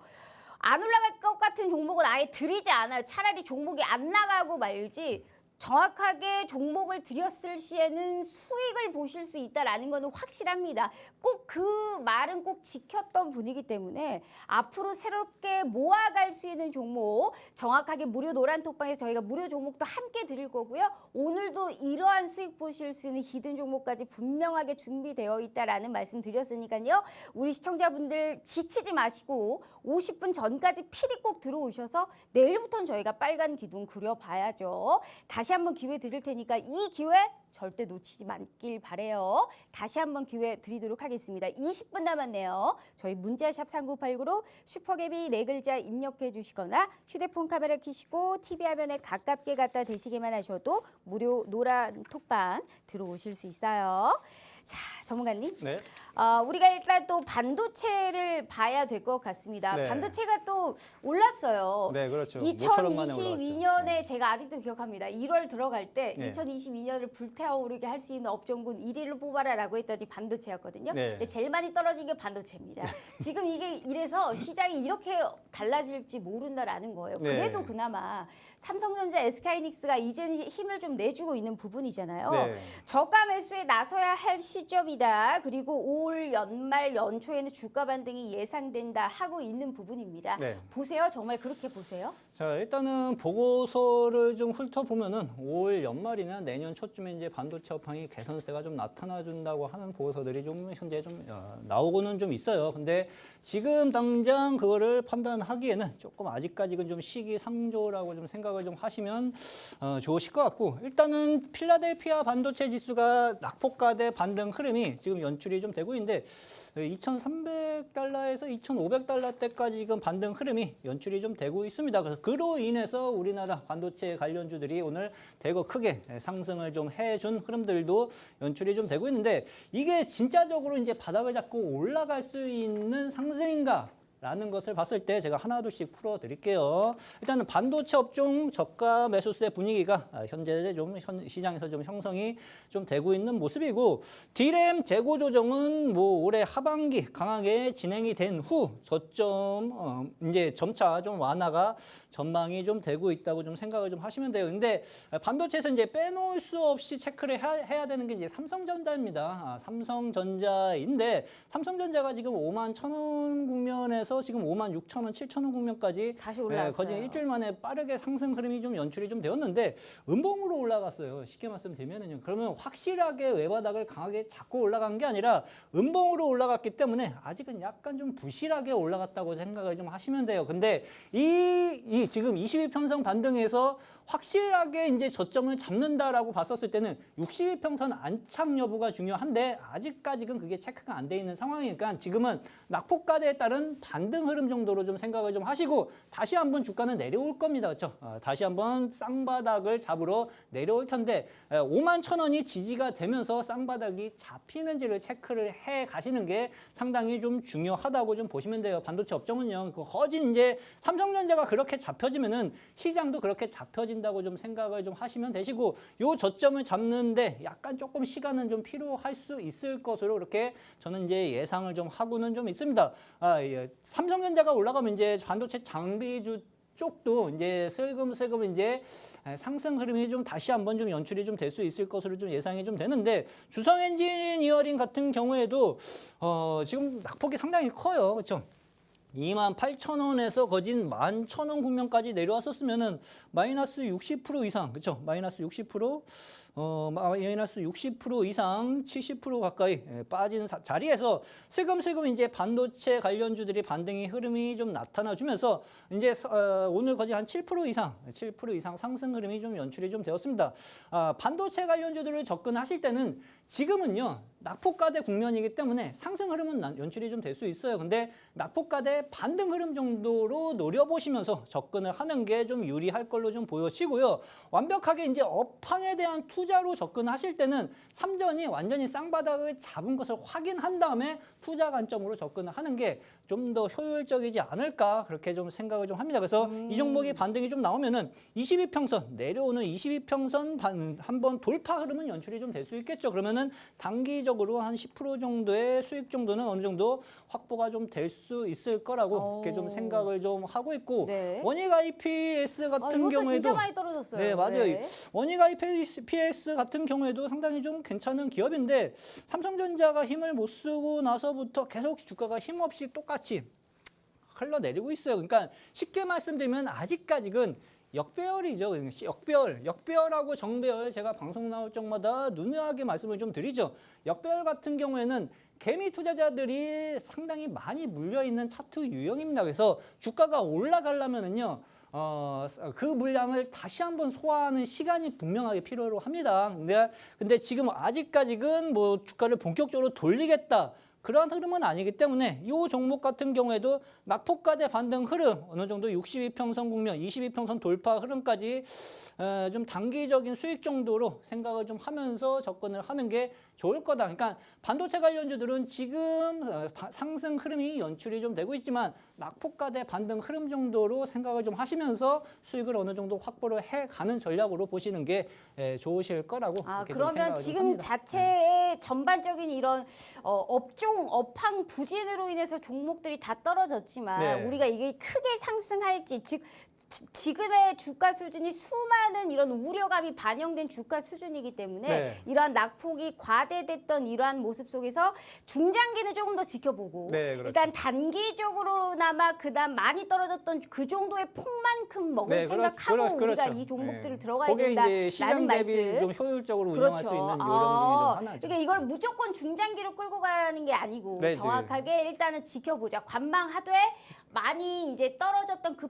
안 올라갈 것 같은 종목은 아예 드리지 않아요. 차라리 종목이 안 나가고 말지 정확하게 종목을 들였을 시에는 수익을 보실 수 있다라는 거는 확실합니다. 꼭 그 말은 꼭 지켰던 분이기 때문에 앞으로 새롭게 모아갈 수 있는 종목 정확하게 무료 노란톡방에서 저희가 무료 종목도 함께 드릴 거고요. 오늘도 이러한 수익 보실 수 있는 히든 종목까지 분명하게 준비되어 있다라는 말씀 드렸으니까요. 우리 시청자분들 지치지 마시고 50분 전까지 필히 꼭 들어오셔서 내일부터는 저희가 빨간 기둥 그려봐야죠. 다시 한번 기회 드릴 테니까 이 기회 절대 놓치지 말길 바래요. 다시 한번 기회 드리도록 하겠습니다. 20분 남았네요. 저희 문자샵 3989로 슈퍼갭이 4글자 입력해 주시거나 휴대폰 카메라 켜시고 TV 화면에 가깝게 갖다 대시기만 하셔도 무료 노란 톡방 들어오실 수 있어요. 자, 전문가님. 네. 우리가 일단 또 반도체를 봐야 될 것 같습니다. 네. 반도체가 또 올랐어요. 네, 그렇죠. 모처럼 만에 2022년에 제가 아직도 기억합니다. 1월 들어갈 때 네. 2022년을 불태워오르게 할 수 있는 업종군 1위를 뽑아라라고 했더니 반도체였거든요. 네. 근데 제일 많이 떨어진 게 반도체입니다. 지금 이게 이래서 시장이 이렇게 달라질지 모른다라는 거예요. 네. 그래도 그나마 삼성전자, SK하이닉스가 이제 힘을 좀 내주고 있는 부분이잖아요. 네. 저가 매수에 나서야 할 시점이다. 그리고 올 연말 연초에는 주가 반등이 예상된다 하고 있는 부분입니다. 네. 보세요. 정말 그렇게 보세요. 자, 일단은 보고서를 좀 훑어보면은 올 연말이나 내년 초쯤에 이제 반도체 업황이 개선세가 좀 나타나준다고 하는 보고서들이 좀 현재 좀 나오고는 좀 있어요. 근데 지금 당장 그거를 판단하기에는 조금 아직까지는 좀 시기상조라고 좀 생각을 좀 하시면 좋으실 것 같고 일단은 필라델피아 반도체 지수가 낙폭과대 반등 반등 흐름이 지금 연출이 좀 되고 있는데 2,300달러에서 2,500달러대까지 지금 반등 흐름이 연출이 좀 되고 있습니다. 그래서 그로 인해서 우리나라 반도체 관련주들이 오늘 대거 크게 상승을 좀 해준 흐름들도 연출이 좀 되고 있는데 이게 진짜적으로 이제 바닥을 잡고 올라갈 수 있는 상승인가? 라는 것을 봤을 때 제가 하나둘씩 풀어드릴게요. 일단은 반도체 업종 저가 매수세 분위기가 현재 좀 시장에서 좀 형성이 좀 되고 있는 모습이고 D램 재고 조정은 뭐 올해 하반기 강하게 진행이 된 후 저점 이제 점차 좀 완화가 전망이 좀 되고 있다고 좀 생각을 좀 하시면 돼요. 근데 반도체에서 이제 빼놓을 수 없이 체크를 해야 되는 게 이제 삼성전자입니다. 삼성전자인데 삼성전자가 지금 51,000원 국면에서 지금 56,000원, 7,000원 국면까지 다시 올라왔어요. 거진 일주일 만에 빠르게 상승 흐름이 좀 연출이 좀 되었는데 음봉으로 올라갔어요. 쉽게 말씀드리면요. 그러면 확실하게 외바닥을 강하게 잡고 올라간 게 아니라 음봉으로 올라갔기 때문에 아직은 약간 좀 부실하게 올라갔다고 생각을 좀 하시면 돼요. 근데 이 지금 22평선 반등에서 확실하게 이제 저점을 잡는다라고 봤었을 때는 62평선 안착 여부가 중요한데 아직까지는 그게 체크가 안 돼 있는 상황이니까 지금은 낙폭과대에 따른 반등 흐름 정도로 좀 생각을 좀 하시고 다시 한번 주가는 내려올 겁니다. 그렇죠? 다시 한번 쌍바닥을 잡으러 내려올 텐데 51,000원이 지지가 되면서 쌍바닥이 잡히는지를 체크를 해 가시는 게 상당히 좀 중요하다고 좀 보시면 돼요. 반도체 업종은요. 거진 이제 삼성전자가 그렇게 잡혀지면은 시장도 그렇게 잡혀진다고 좀 생각을 좀 하시면 되시고 요 저점을 잡는데 약간 조금 시간은 좀 필요할 수 있을 것으로 그렇게 저는 이제 예상을 좀 하고는 좀 있습니다. 예. 삼성전자가 올라가면 이제 반도체 장비주 쪽도 이제 슬금슬금 이제 상승 흐름이 좀 다시 한번 좀 연출이 좀 될 수 있을 것으로 좀 예상이 좀 되는데 주성 엔지니어링 같은 경우에도 지금 낙폭이 상당히 커요. 그렇죠? 28,000원에서 거진 11,000원 국면까지 내려왔었으면은 마이너스 60% 이상, 그렇죠? 마이너스 60%, 마이너스 60% 이상, 70% 가까이 빠진 자리에서 슬금슬금 이제 반도체 관련주들이 반등의 흐름이 좀 나타나주면서 이제 오늘 거진 한 7% 이상 상승 흐름이 좀 연출이 좀 되었습니다. 반도체 관련주들을 접근하실 때는 지금은요 낙폭과대 국면이기 때문에 상승 흐름은 연출이 좀 될 수 있어요. 근데 낙폭과대 반등 흐름 정도로 노려보시면서 접근을 하는 게 좀 유리할 걸로 좀 보여지고요. 완벽하게 이제 업황에 대한 투자로 접근하실 때는 삼전이 완전히 쌍바닥을 잡은 것을 확인한 다음에 투자 관점으로 접근을 하는 게 좀 더 효율적이지 않을까 그렇게 좀 생각을 좀 합니다. 그래서 이 종목이 반등이 좀 나오면은 22평선 내려오는 22평선 한번 돌파 흐름은 연출이 좀 될 수 있겠죠. 그러면은 단기적으로 한 10% 정도의 수익 정도는 어느 정도 확보가 좀 될 수 있을 거라고 그렇게 좀 생각을 좀 하고 있고 네. 원익 IPS 같은 이것도 경우에도 진짜 많이 떨어졌어요. 네, 맞아요. 네. 원익 IPS 같은 경우에도 상당히 좀 괜찮은 기업인데 삼성전자가 힘을 못 쓰고 나서부터 계속 주가가 힘없이 똑같이 흘러내리고 있어요. 그러니까 쉽게 말씀드리면 아직까지는 역배열이죠. 역배열하고 정배열 제가 방송 나올 적마다 누누하게 말씀을 좀 드리죠. 역배열 같은 경우에는 개미 투자자들이 상당히 많이 물려있는 차트 유형입니다. 그래서 주가가 올라가려면은요. 그 물량을 다시 한번 소화하는 시간이 분명하게 필요로 합니다. 근데 지금 아직까지는 뭐 주가를 본격적으로 돌리겠다. 그러한 흐름은 아니기 때문에 이 종목 같은 경우에도 낙폭과대 반등 흐름 어느 정도 62평선 국면, 22평선 돌파 흐름까지 좀 단기적인 수익 정도로 생각을 좀 하면서 접근을 하는 게 좋을 거다. 그러니까 반도체 관련주들은 지금 상승 흐름이 연출이 좀 되고 있지만 낙폭과대 반등 흐름 정도로 생각을 좀 하시면서 수익을 어느 정도 확보를 해가는 전략으로 보시는 게 좋으실 거라고 그렇게 좀 그러면 생각을 좀 지금 합니다. 자체의 전반적인 이런 업종 업황 부진으로 인해서 종목들이 다 떨어졌지만 네. 우리가 이게 크게 상승할지 지금의 주가 수준이 수많은 이런 우려감이 반영된 주가 수준이기 때문에 네. 이러한 낙폭이 과대됐던 이러한 모습 속에서 중장기는 조금 더 지켜보고 네, 그렇죠. 일단 단기적으로나마 그다음 많이 떨어졌던 그 정도의 폭만큼 먹을 네, 생각하고 우리가 이 종목들을 들어가야 된다라는 시장 대비 말씀. 좀 효율적으로 운영할 수 있는 요령 중에 좀 하나죠. 그러니까 이걸 무조건 중장기로 끌고 가는 게 아니고 네, 정확하게 일단은 지켜보자. 관망하되 많이 이제 떨어졌던 그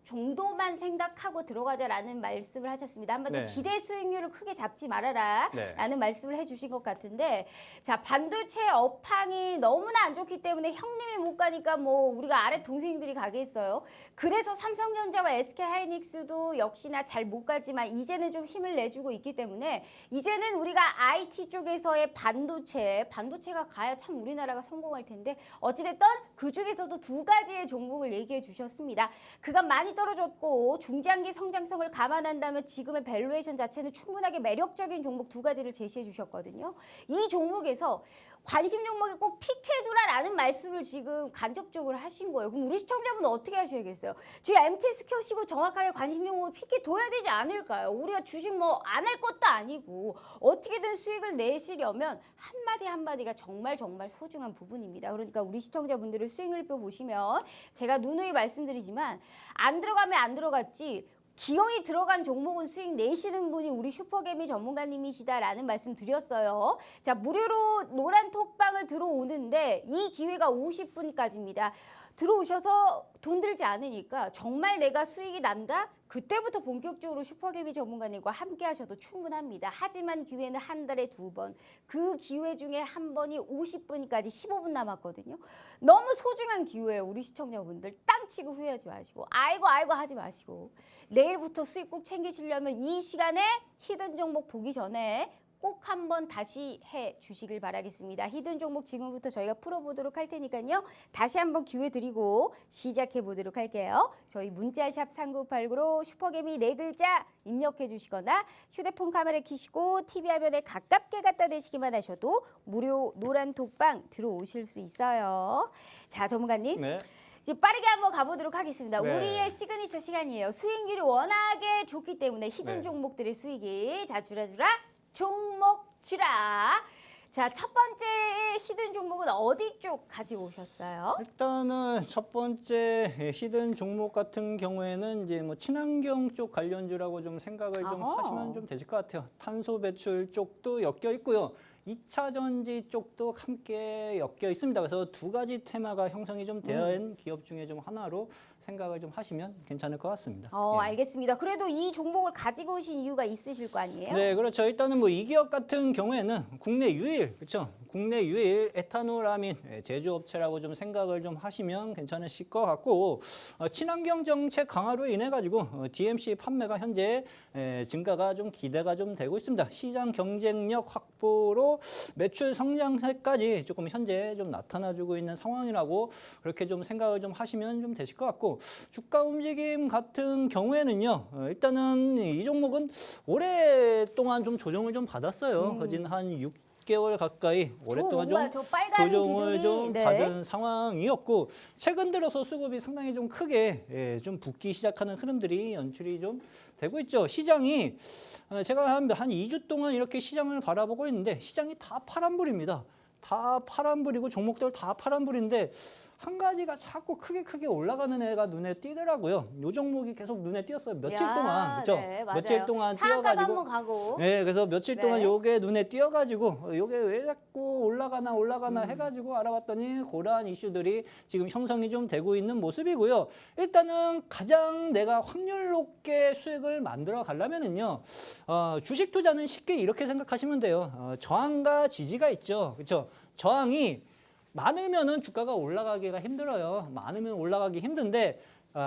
정도만 생각하고 들어가자라는 말씀을 하셨습니다. 한마디로 네. 기대 수익률을 크게 잡지 말아라 네. 라는 말씀을 해주신 것 같은데, 자, 반도체 업황이 너무나 안 좋기 때문에 형님이 못 가니까 뭐 우리가 아래 동생들이 가겠어요. 그래서 삼성전자와 SK하이닉스도 역시나 잘 못 가지만 이제는 좀 힘을 내주고 있기 때문에 이제는 우리가 IT 쪽에서의 반도체가 가야 참 우리나라가 성공할 텐데, 어찌됐든 그 중에서도 두 가지의 종목을 얘기해 주셨습니다. 그간 많이 떨어졌고 중장기 성장성을 감안한다면 지금의 밸류에이션 자체는 충분하게 매력적인 종목 두 가지를 제시해 주셨거든요. 이 종목에서 관심 종목에 꼭 픽해두라라는 말씀을 지금 간접적으로 하신 거예요. 그럼 우리 시청자분은 어떻게 하셔야겠어요? 지금 MTS 켜시고 정확하게 관심 종목을 픽해둬야 되지 않을까요? 우리가 주식 뭐 안 할 것도 아니고 어떻게든 수익을 내시려면 한마디 한마디가 정말 소중한 부분입니다. 그러니까 우리 시청자분들을 수익률표 보시면 제가 누누이 말씀드리지만 안 들어가면 안 들어갔지 기어이 들어간 종목은 수익 내시는 분이 우리 슈퍼개미 전문가님이시다라는 말씀 드렸어요. 자, 무료로 노란 톡방을 들어오는데 이 기회가 50분까지입니다. 들어오셔서 돈 들지 않으니까 정말 내가 수익이 난다? 그때부터 본격적으로 슈퍼개미 전문가님과 함께 하셔도 충분합니다. 하지만 기회는 한 달에 2번. 그 기회 중에 한 번이 50분까지 15분 남았거든요. 너무 소중한 기회예요. 우리 시청자분들 땅 치고 후회하지 마시고 아이고 하지 마시고 내일부터 수익 꼭 챙기시려면 이 시간에 히든 종목 보기 전에 꼭 한번 다시 해 주시길 바라겠습니다. 히든 종목 지금부터 저희가 풀어보도록 할 테니까요. 다시 한번 기회 드리고 시작해 보도록 할게요. 저희 문자샵 3989로 슈퍼개미 4글자 입력해 주시거나 휴대폰 카메라 켜시고 TV 화면에 가깝게 갖다 대시기만 하셔도 무료 노란 톡방 들어오실 수 있어요. 자, 전문가님. 네. 이제 빠르게 한번 가보도록 하겠습니다. 네. 우리의 시그니처 시간이에요. 수익률이 워낙에 좋기 때문에 히든 네. 종목들의 수익이 자 주라 종목 주라. 자, 첫 번째 히든 종목은 어디 쪽 가지고 오셨어요? 일단은 첫 번째 히든 종목 같은 경우에는 이제 뭐 친환경 쪽 관련주라고 좀 생각을 좀 아하. 하시면 좀 되실 것 같아요. 탄소 배출 쪽도 엮여 있고요. 2차 전지 쪽도 함께 엮여 있습니다. 그래서 두 가지 테마가 형성이 좀 된 기업 중에 좀 하나로 생각을 좀 하시면 괜찮을 것 같습니다. 예. 알겠습니다. 그래도 이 종목을 가지고 오신 이유가 있으실 거 아니에요? 네, 그렇죠. 일단은 뭐 이 기업 같은 경우에는 국내 유일, 그렇죠. 국내 유일 에탄올아민 제조업체라고 좀 생각을 좀 하시면 괜찮으실 것 같고, 친환경 정책 강화로 인해 가지고 DMC 판매가 현재 증가가 좀 기대가 좀 되고 있습니다. 시장 경쟁력 확보로 매출 성장세까지 조금 현재 좀 나타나주고 있는 상황이라고 그렇게 좀 생각을 좀 하시면 좀 되실 것 같고, 주가 움직임 같은 경우에는요. 일단은 이 종목은 오랫동안 좀 조정을 좀 받았어요. 거진 한 6개월 가까이 오랫동안 좀 저 빨간 조정을 기둥이, 좀 네. 받은 상황이었고, 최근 들어서 수급이 상당히 좀 크게 좀 붙기 시작하는 흐름들이 연출이 좀 되고 있죠. 시장이 제가 한 2주 동안 이렇게 시장을 바라보고 있는데 시장이 다 파란불입니다. 다 파란불이고 종목들 다 파란불인데 한 가지가 자꾸 크게 올라가는 애가 눈에 띄더라고요. 요 종목이 계속 눈에 띄었어요. 며칠 야, 동안. 그렇죠? 네, 맞아요. 며칠 동안 상한가도 띄어가지고. 한번 가고. 네, 그래서 며칠 네. 동안 요게 눈에 띄어가지고 요게 왜 자꾸 올라가나 해가지고 알아봤더니 그러한 이슈들이 지금 형성이 좀 되고 있는 모습이고요. 일단은 가장 내가 확률 높게 수익을 만들어 가려면은요, 주식 투자는 쉽게 이렇게 생각하시면 돼요. 저항과 지지가 있죠, 그렇죠? 저항이 많으면은 주가가 올라가기가 힘들어요. 많으면 올라가기 힘든데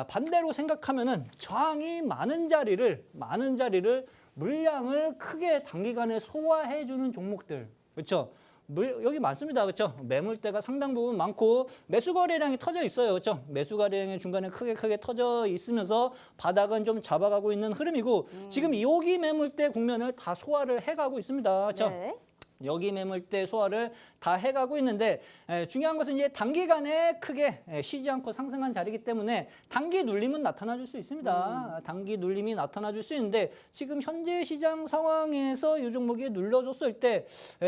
반대로 생각하면은 저항이 많은 자리를 물량을 크게 단기간에 소화해주는 종목들, 그렇죠? 여기 많습니다, 그렇죠? 매물대가 상당 부분 많고 매수 거래량이 터져 있어요, 그렇죠? 매수 거래량이 중간에 크게 터져 있으면서 바닥은 좀 잡아가고 있는 흐름이고 지금 여기 매물대 국면을 다 소화를 해가고 있습니다, 그렇죠? 네. 여기 매물대 소화를 다 해가고 있는데 중요한 것은 이제 단기간에 크게 쉬지 않고 상승한 자리이기 때문에 단기 눌림은 나타나줄 수 있습니다. 단기 눌림이 나타나줄 수 있는데 지금 현재 시장 상황에서 이 종목이 눌러줬을 때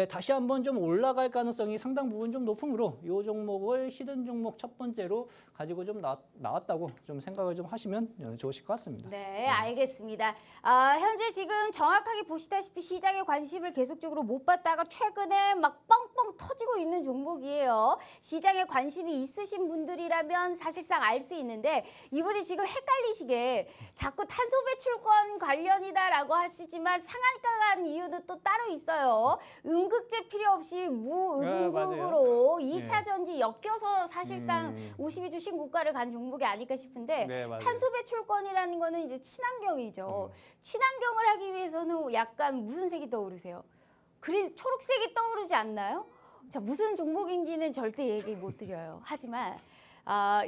다시 한번 좀 올라갈 가능성이 상당 부분 좀 높으므로 이 종목을 히든 종목 첫 번째로 가지고 좀 나왔다고 좀 생각을 좀 하시면 좋으실 것 같습니다. 네, 알겠습니다. 현재 지금 정확하게 보시다시피 시장의 관심을 계속적으로 못 받다가 주가가 최근에 막 뻥뻥 터지고 있는 종목이에요. 시장에 관심이 있으신 분들이라면 사실상 알 수 있는데 이분이 지금 헷갈리시게 자꾸 탄소 배출권 관련이다라고 하시지만 상한가 간 이유도 또 따로 있어요. 음극재 필요 없이 무음극으로 네. 2차 전지 엮여서 사실상 52주 신고가를 간 종목이 아닐까 싶은데 네, 맞아요. 탄소 배출권이라는 거는 이제 친환경이죠. 친환경을 하기 위해서는 약간 무슨 색이 떠오르세요? 그린 초록색이 떠오르지 않나요? 자, 무슨 종목인지는 절대 얘기 못 드려요. 하지만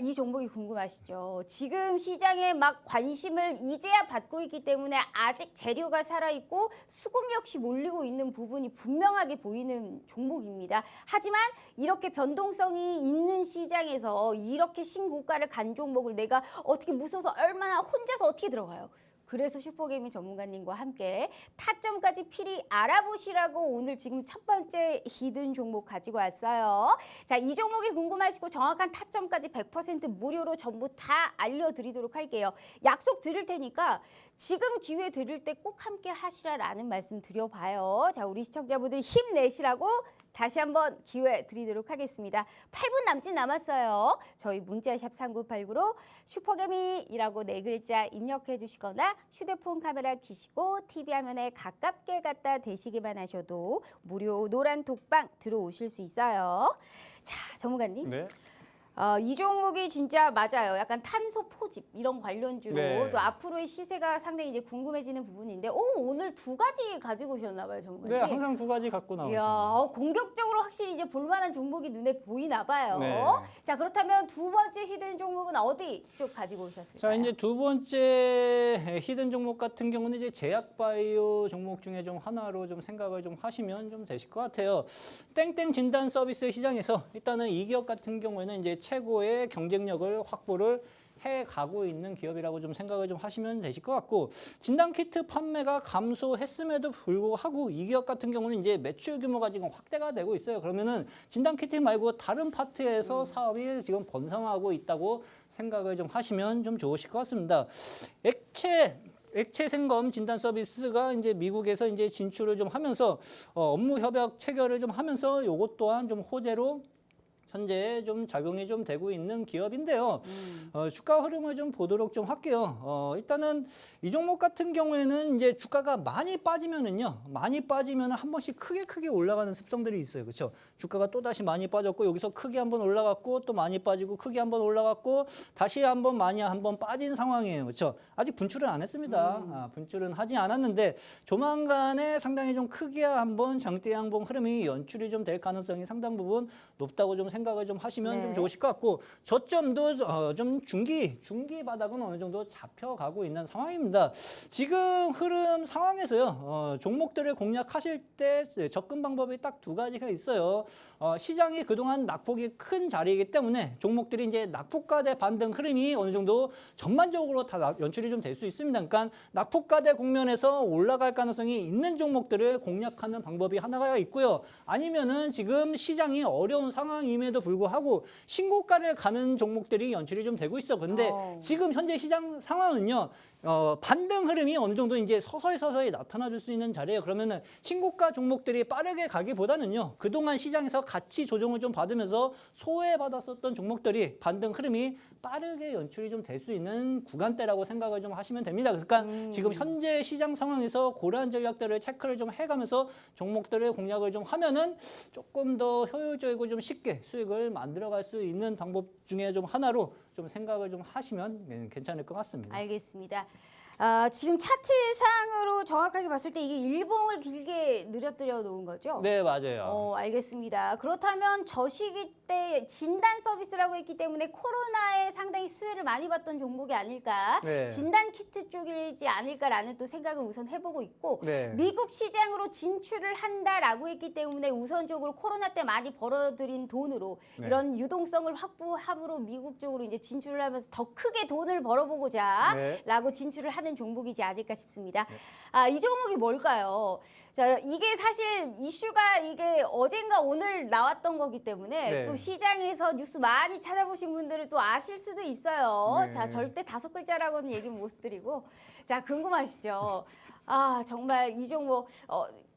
이 종목이 궁금하시죠? 지금 시장에 막 관심을 이제야 받고 있기 때문에 아직 재료가 살아있고 수급 역시 몰리고 있는 부분이 분명하게 보이는 종목입니다. 하지만 이렇게 변동성이 있는 시장에서 이렇게 신고가를 간 종목을 내가 어떻게 무서워서 얼마나 혼자서 어떻게 들어가요? 그래서 슈퍼게이밍 전문가님과 함께 타점까지 필히 알아보시라고 오늘 지금 첫 번째 히든 종목 가지고 왔어요. 자, 이 종목이 궁금하시고 정확한 타점까지 100% 무료로 전부 다 알려드리도록 할게요. 약속 드릴 테니까 지금 기회 드릴 때 꼭 함께 하시라라는 말씀 드려봐요. 자, 우리 시청자분들 힘내시라고 다시 한번 기회 드리도록 하겠습니다. 8분 남짓 남았어요. 저희 문자샵 3989로 슈퍼개미이라고 4글자 입력해 주시거나 휴대폰 카메라 켜시고 TV 화면에 가깝게 갖다 대시기만 하셔도 무료 노란 톡방 들어오실 수 있어요. 자, 전문가님. 네. 이 종목이 진짜 맞아요. 약간 탄소 포집 이런 관련주로 네. 또 앞으로의 시세가 상당히 이제 궁금해지는 부분인데 오늘 두 가지 가지고 오셨나 봐요, 전문가님. 네, 항상 두 가지 갖고 이야, 나오죠. 공격적으로 확실히 이제 볼만한 종목이 눈에 보이나 봐요. 네. 자, 그렇다면 두 번째 히든 종목은 어디 쪽 가지고 오셨을까요? 자, 이제 두 번째 히든 종목 같은 경우는 이제 제약바이오 종목 중에 좀 하나로 좀 생각을 좀 하시면 좀 되실 것 같아요. 땡땡 진단 서비스 시장에서 일단은 이 기업 같은 경우에는 이제 최고의 경쟁력을 확보를 해 가고 있는 기업이라고 좀 생각을 좀 하시면 되실 것 같고, 진단 키트 판매가 감소했음에도 불구하고 이 기업 같은 경우는 이제 매출 규모가 지금 확대가 되고 있어요. 그러면은 진단 키트 말고 다른 파트에서 사업이 지금 번성하고 있다고 생각을 좀 하시면 좀 좋으실 것 같습니다. 액체 생검 진단 서비스가 이제 미국에서 이제 진출을 좀 하면서 업무 협약 체결을 좀 하면서 요것 또한 좀 호재로 현재 좀 작용이 좀 되고 있는 기업인데요. 주가 흐름을 좀 보도록 좀 할게요. 일단은 이 종목 같은 경우에는 이제 주가가 많이 빠지면은요, 많이 빠지면 한 번씩 크게 올라가는 습성들이 있어요. 그렇죠? 주가가 또 다시 많이 빠졌고 여기서 크게 한번 올라갔고 또 많이 빠지고 크게 한번 올라갔고 다시 한번 많이 한번 빠진 상황이에요. 그렇죠? 아직 분출은 안 했습니다. 분출은 하지 않았는데 조만간에 상당히 좀 크게 한번 장대 양봉 흐름이 연출이 좀 될 가능성이 상당 부분 높다고 좀 생각을 좀 하시면 네. 좀 좋으실 것 같고, 저점도 좀 중기 바닥은 어느 정도 잡혀가고 있는 상황입니다. 지금 흐름 상황에서요, 종목들을 공략하실 때 접근 방법이 딱 두 가지가 있어요. 시장이 그동안 낙폭이 큰 자리이기 때문에 종목들이 이제 낙폭과대 반등 흐름이 어느 정도 전반적으로 다 연출이 좀 될 수 있습니다. 그러니까 낙폭과대 국면에서 올라갈 가능성이 있는 종목들을 공략하는 방법이 하나가 있고요. 아니면은 지금 시장이 어려운 상황임에도 불구하고 신고가를 가는 종목들이 연출이 좀 되고 있어. 근데 지금 현재 시장 상황은요, 반등 흐름이 어느 정도 이제 서서히 나타나 줄 수 있는 자리예요. 그러면은 신고가 종목들이 빠르게 가기보다는요, 그동안 시장에서 같이 조정을 좀 받으면서 소외받았었던 종목들이 반등 흐름이 빠르게 연출이 좀 될 수 있는 구간대라고 생각을 좀 하시면 됩니다. 그러니까 지금 현재 시장 상황에서 그러한 전략들을 체크를 좀 해가면서 종목들을 공략을 좀 하면은 조금 더 효율적이고 좀 쉽게 수익을 만들어갈 수 있는 방법 중에 좀 하나로 좀 생각을 좀 하시면 괜찮을 것 같습니다. 알겠습니다. 지금 차트상으로 정확하게 봤을 때 이게 일봉을 길게 늘어뜨려 놓은 거죠? 네, 맞아요. 알겠습니다. 그렇다면 저 시기 때 진단 서비스라고 했기 때문에 코로나에 상당히 수혜를 많이 받던 종목이 아닐까, 네. 진단 키트 쪽이지 않을까라는 또 생각을 우선 해보고 있고, 네. 미국 시장으로 진출을 한다라고 했기 때문에 우선적으로 코로나 때 많이 벌어들인 돈으로 네. 이런 유동성을 확보함으로 미국 쪽으로 이제 진출을 하면서 더 크게 돈을 벌어보고자 네. 라고 진출을 하는 종목이지 않을까 싶습니다. 이 종목이 뭘까요? 자, 이게 사실 이슈가 이게 어젠가 오늘 나왔던 거기 때문에 네. 또 시장에서 뉴스 많이 찾아보신 분들은 또 아실 수도 있어요. 네. 자, 절대 5글자라고는 얘기 못 드리고. 자, 궁금하시죠? 정말 이 종목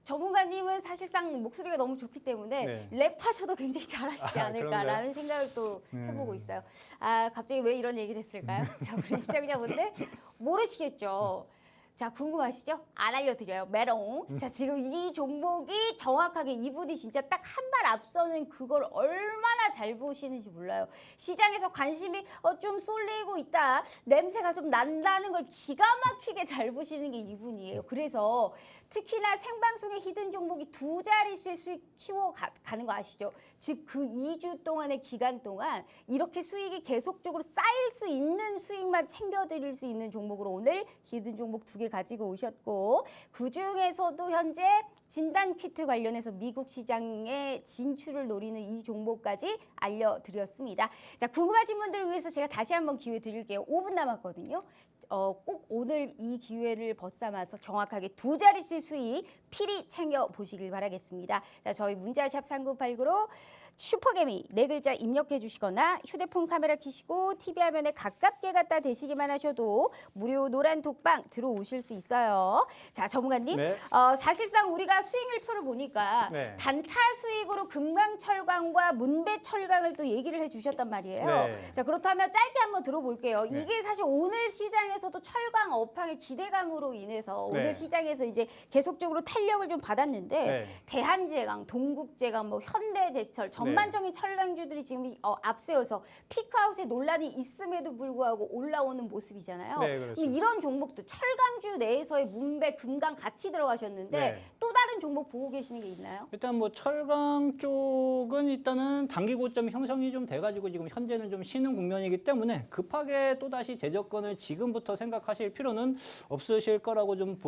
전문가님은 사실상 목소리가 너무 좋기 때문에 네. 랩하셔도 굉장히 잘하시지 않을까라는 생각을 또 해보고 있어요. 아, 갑자기 왜 이런 얘기를 했을까요? 자, 우리 시청자분들 모르시겠죠? 자, 궁금하시죠? 안 알려드려요. 메롱. 자, 지금 이 종목이 정확하게 이분이 진짜 딱 한 발 앞서는 그걸 얼마나 잘 보시는지 몰라요. 시장에서 관심이 좀 쏠리고 있다. 냄새가 좀 난다는 걸 기가 막히게 잘 보시는 게 이분이에요. 그래서 특히나 생방송의 히든 종목이 두 자릿수의 수익 키워가는 거 아시죠? 즉 그 2주 동안의 기간 동안 이렇게 수익이 계속적으로 쌓일 수 있는 수익만 챙겨드릴 수 있는 종목으로 오늘 히든 종목 2개 가지고 오셨고 그중에서도 현재 진단키트 관련해서 미국 시장에 진출을 노리는 이 종목까지 알려드렸습니다. 자, 궁금하신 분들을 위해서 제가 다시 한번 기회 드릴게요. 5분 남았거든요. 꼭 오늘 이 기회를 벗삼아서 정확하게 두 자릿수의 수익 필히 챙겨보시길 바라겠습니다. 자, 저희 문자샵 3989로 슈퍼개미 4글자 입력해 주시거나 휴대폰 카메라 켜시고 TV 화면에 가깝게 갖다 대시기만 하셔도 무료 노란 독방 들어오실 수 있어요. 자, 전문가님. 네. 사실상 우리가 수익률표를 보니까 네. 단타 수익으로 금강철강과 문배철강을 또 얘기를 해 주셨단 말이에요. 네. 자, 그렇다면 짧게 한번 들어볼게요. 네. 이게 사실 오늘 시장에서도 철강 업황의 기대감으로 인해서 네. 오늘 시장에서 이제 계속적으로 탄력을 좀 받았는데 네. 대한제강, 동국제강, 뭐 현대제철 전반적인 철강주들이 지금 앞세워서 피크아웃의 논란이 있음에도 불구하고 올라오는 모습이잖아요. 네, 그렇죠. 그럼 이런 종목도 철강주 내에서의 문배, 금강 같이 들어가셨는데 네. 또 다른 종목 보고 계시는 게 있나요? 일단 뭐 철강 쪽은 일단은 단기 고점 형성이 좀 돼가지고 지금 현재는 좀 쉬는 국면이기 때문에 급하게 또다시 재접근을 지금부터 생각하실 필요는 없으실 거라고 좀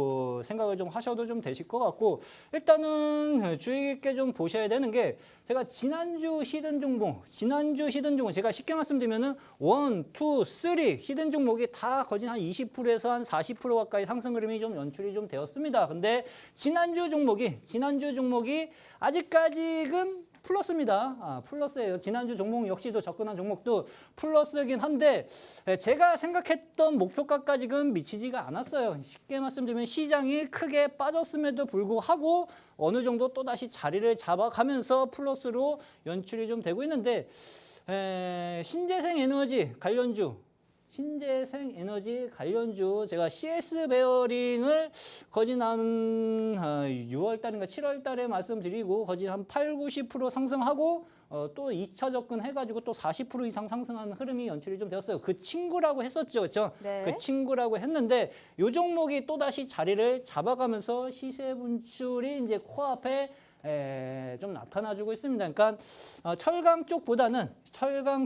생각을 좀 하셔도 좀 되실 것 같고 일단은 주의 깊게 좀 보셔야 되는 게 제가 지난주 히든 종목 제가 쉽게 말씀드리면은 1, 2, 3 히든 종목이 다 거진 한 20%에서 한 40% 가까이 상승 흐름이 좀 연출이 좀 되었습니다. 근데 지난주 종목이 아직까지는 플러스입니다. 플러스예요. 지난주 종목 역시도 접근한 종목도 플러스이긴 한데 제가 생각했던 목표가까지는 미치지가 않았어요. 쉽게 말씀드리면 시장이 크게 빠졌음에도 불구하고 어느 정도 또다시 자리를 잡아가면서 플러스로 연출이 좀 되고 있는데 신재생 에너지 관련주 제가 CS 베어링을 거진 한 6월 달인가 7월 달에 말씀드리고 거진 한 8, 90% 상승하고 또 2차 접근 해가지고 또 40% 이상 상승하는 흐름이 연출이 좀 되었어요. 그 친구라고 했었죠. 그렇죠? 네. 그 친구라고 했는데 이 종목이 또다시 자리를 잡아가면서 시세 분출이 이제 코앞에 좀 나타나주고 있습니다. 그러니까 철강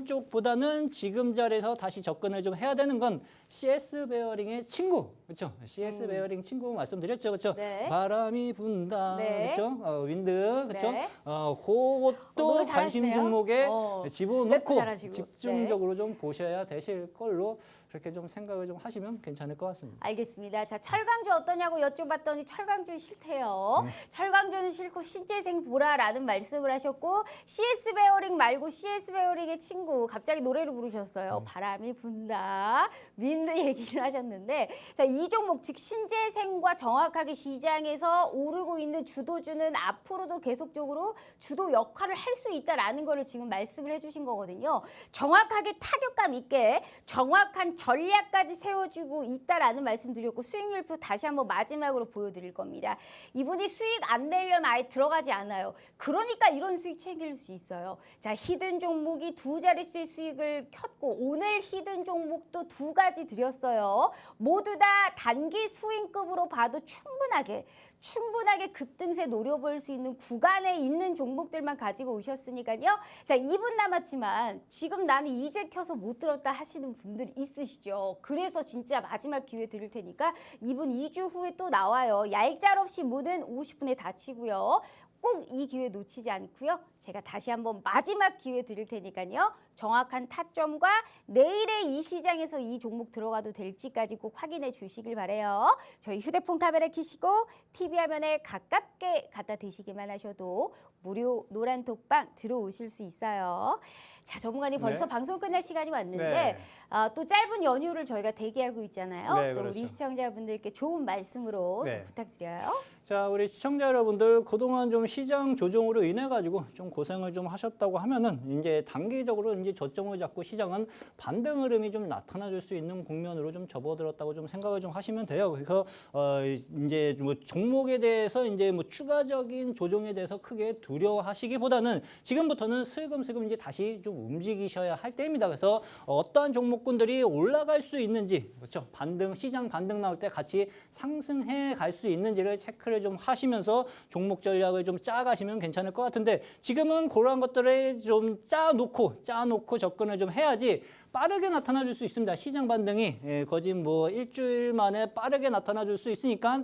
쪽보다는 지금 자리에서 다시 접근을 좀 해야 되는 건 CS 베어링의 친구, 그렇죠? CS 베어링 친구 말씀드렸죠, 그렇죠? 네. 바람이 분다, 네. 그렇죠? 윈드, 그렇죠? 네. 그것도 너무 관심 잘하시네요. 종목에 랩도 집어넣고 잘하시고. 집중적으로 좀 보셔야 되실 걸로 그렇게 좀 생각을 좀 하시면 괜찮을 것 같습니다. 알겠습니다. 자, 철강주 어떠냐고 여쭤봤더니 철강주 싫대요. 철강주는 싫고 신재생 보라라는 말씀을 하셨고 CS 베어링 말고 CS 베어링의 친구 갑자기 노래를 부르셨어요. 바람이 분다. 윈드 얘기를 하셨는데 자, 이 종목 즉 신재생과 정확하게 시장에서 오르고 있는 주도주는 앞으로도 계속적으로 주도 역할을 할 수 있다라는 거를 지금 말씀을 해주신 거거든요. 정확하게 타격감 있게 정확한 전략까지 세워주고 있다라는 말씀 드렸고 수익률표 다시 한번 마지막으로 보여드릴 겁니다. 이분이 수익 안 내려면 아예 들어가지 않아요. 그러니까 이런 수익 챙길 수 있어요. 자, 히든 종목이 두 자릿수의 수익을 켰고 오늘 히든 종목도 두 가지 드렸어요. 모두 다 단기 수익급으로 봐도 충분하게 급등세 노려볼 수 있는 구간에 있는 종목들만 가지고 오셨으니까요. 자, 2분 남았지만 지금 나는 이제 켜서 못 들었다 하시는 분들 있으시죠. 그래서 진짜 마지막 기회 드릴 테니까 2주 후에 또 나와요. 얄짤없이 무는 50분에 다치고요. 꼭 이 기회 놓치지 않고요. 제가 다시 한번 마지막 기회 드릴 테니까요. 정확한 타점과 내일의 이 시장에서 이 종목 들어가도 될지까지 꼭 확인해 주시길 바래요. 저희 휴대폰 카메라 켜시고 TV 화면에 가깝게 갖다 대시기만 하셔도 무료 노란 톡방 들어오실 수 있어요. 자, 전문가님 벌써 네. 방송 끝날 시간이 왔는데 네. 또 짧은 연휴를 저희가 대기하고 있잖아요. 네, 또 우리 그렇죠. 시청자분들께 좋은 말씀으로 네. 또 부탁드려요. 자, 우리 시청자 여러분들 그동안 좀 시장 조정으로 인해 가지고 좀 고생을 좀 하셨다고 하면은 이제 단기적으로 이제 저점을 잡고 시장은 반등 흐름이 좀 나타나줄 수 있는 국면으로 좀 접어들었다고 좀 생각을 좀 하시면 돼요. 그래서 이제 뭐 종목에 대해서 이제 뭐 추가적인 조정에 대해서 크게 두려워하시기보다는 지금부터는 슬금슬금 이제 다시 좀 움직이셔야 할 때입니다. 그래서 어떠한 종목군들이 올라갈 수 있는지, 그렇죠? 시장 반등 나올 때 같이 상승해 갈 수 있는지를 체크를 좀 하시면서 종목 전략을 좀 짜가시면 괜찮을 것 같은데 지금은 그러한 것들을 좀 짜놓고 접근을 좀 해야지 빠르게 나타나 줄 수 있습니다. 시장 반등이 거진 뭐 일주일 만에 빠르게 나타나 줄 수 있으니까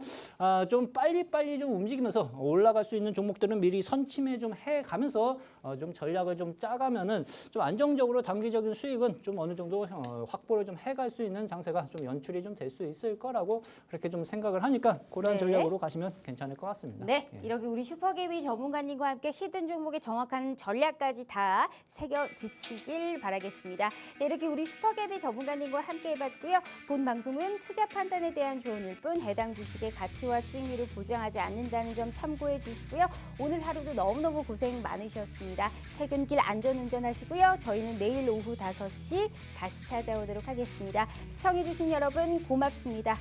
좀 빨리 좀 움직이면서 올라갈 수 있는 종목들은 미리 선침해 좀 해가면서 좀 전략을 좀 짜가면은 좀 안정적으로 단기적인 수익은 좀 어느 정도 확보를 좀 해갈 수 있는 장세가 좀 연출이 좀 될 수 있을 거라고 그렇게 좀 생각을 하니까 그런 네. 전략으로 가시면 괜찮을 것 같습니다. 네, 예. 이렇게 우리 슈퍼개미 전문가님과 함께 히든 종목의 정확한 전략까지 다 새겨 드시길 바라겠습니다. 자, 이렇게 우리 슈퍼개미 전문가님과 함께 해봤고요. 본 방송은 투자 판단에 대한 조언일 뿐 해당 주식의 가치와 수익률을 보장하지 않는다는 점 참고해 주시고요. 오늘 하루도 너무너무 고생 많으셨습니다. 퇴근길 안전운전하시고요. 저희는 내일 오후 5시 다시 찾아오도록 하겠습니다. 시청해 주신 여러분 고맙습니다.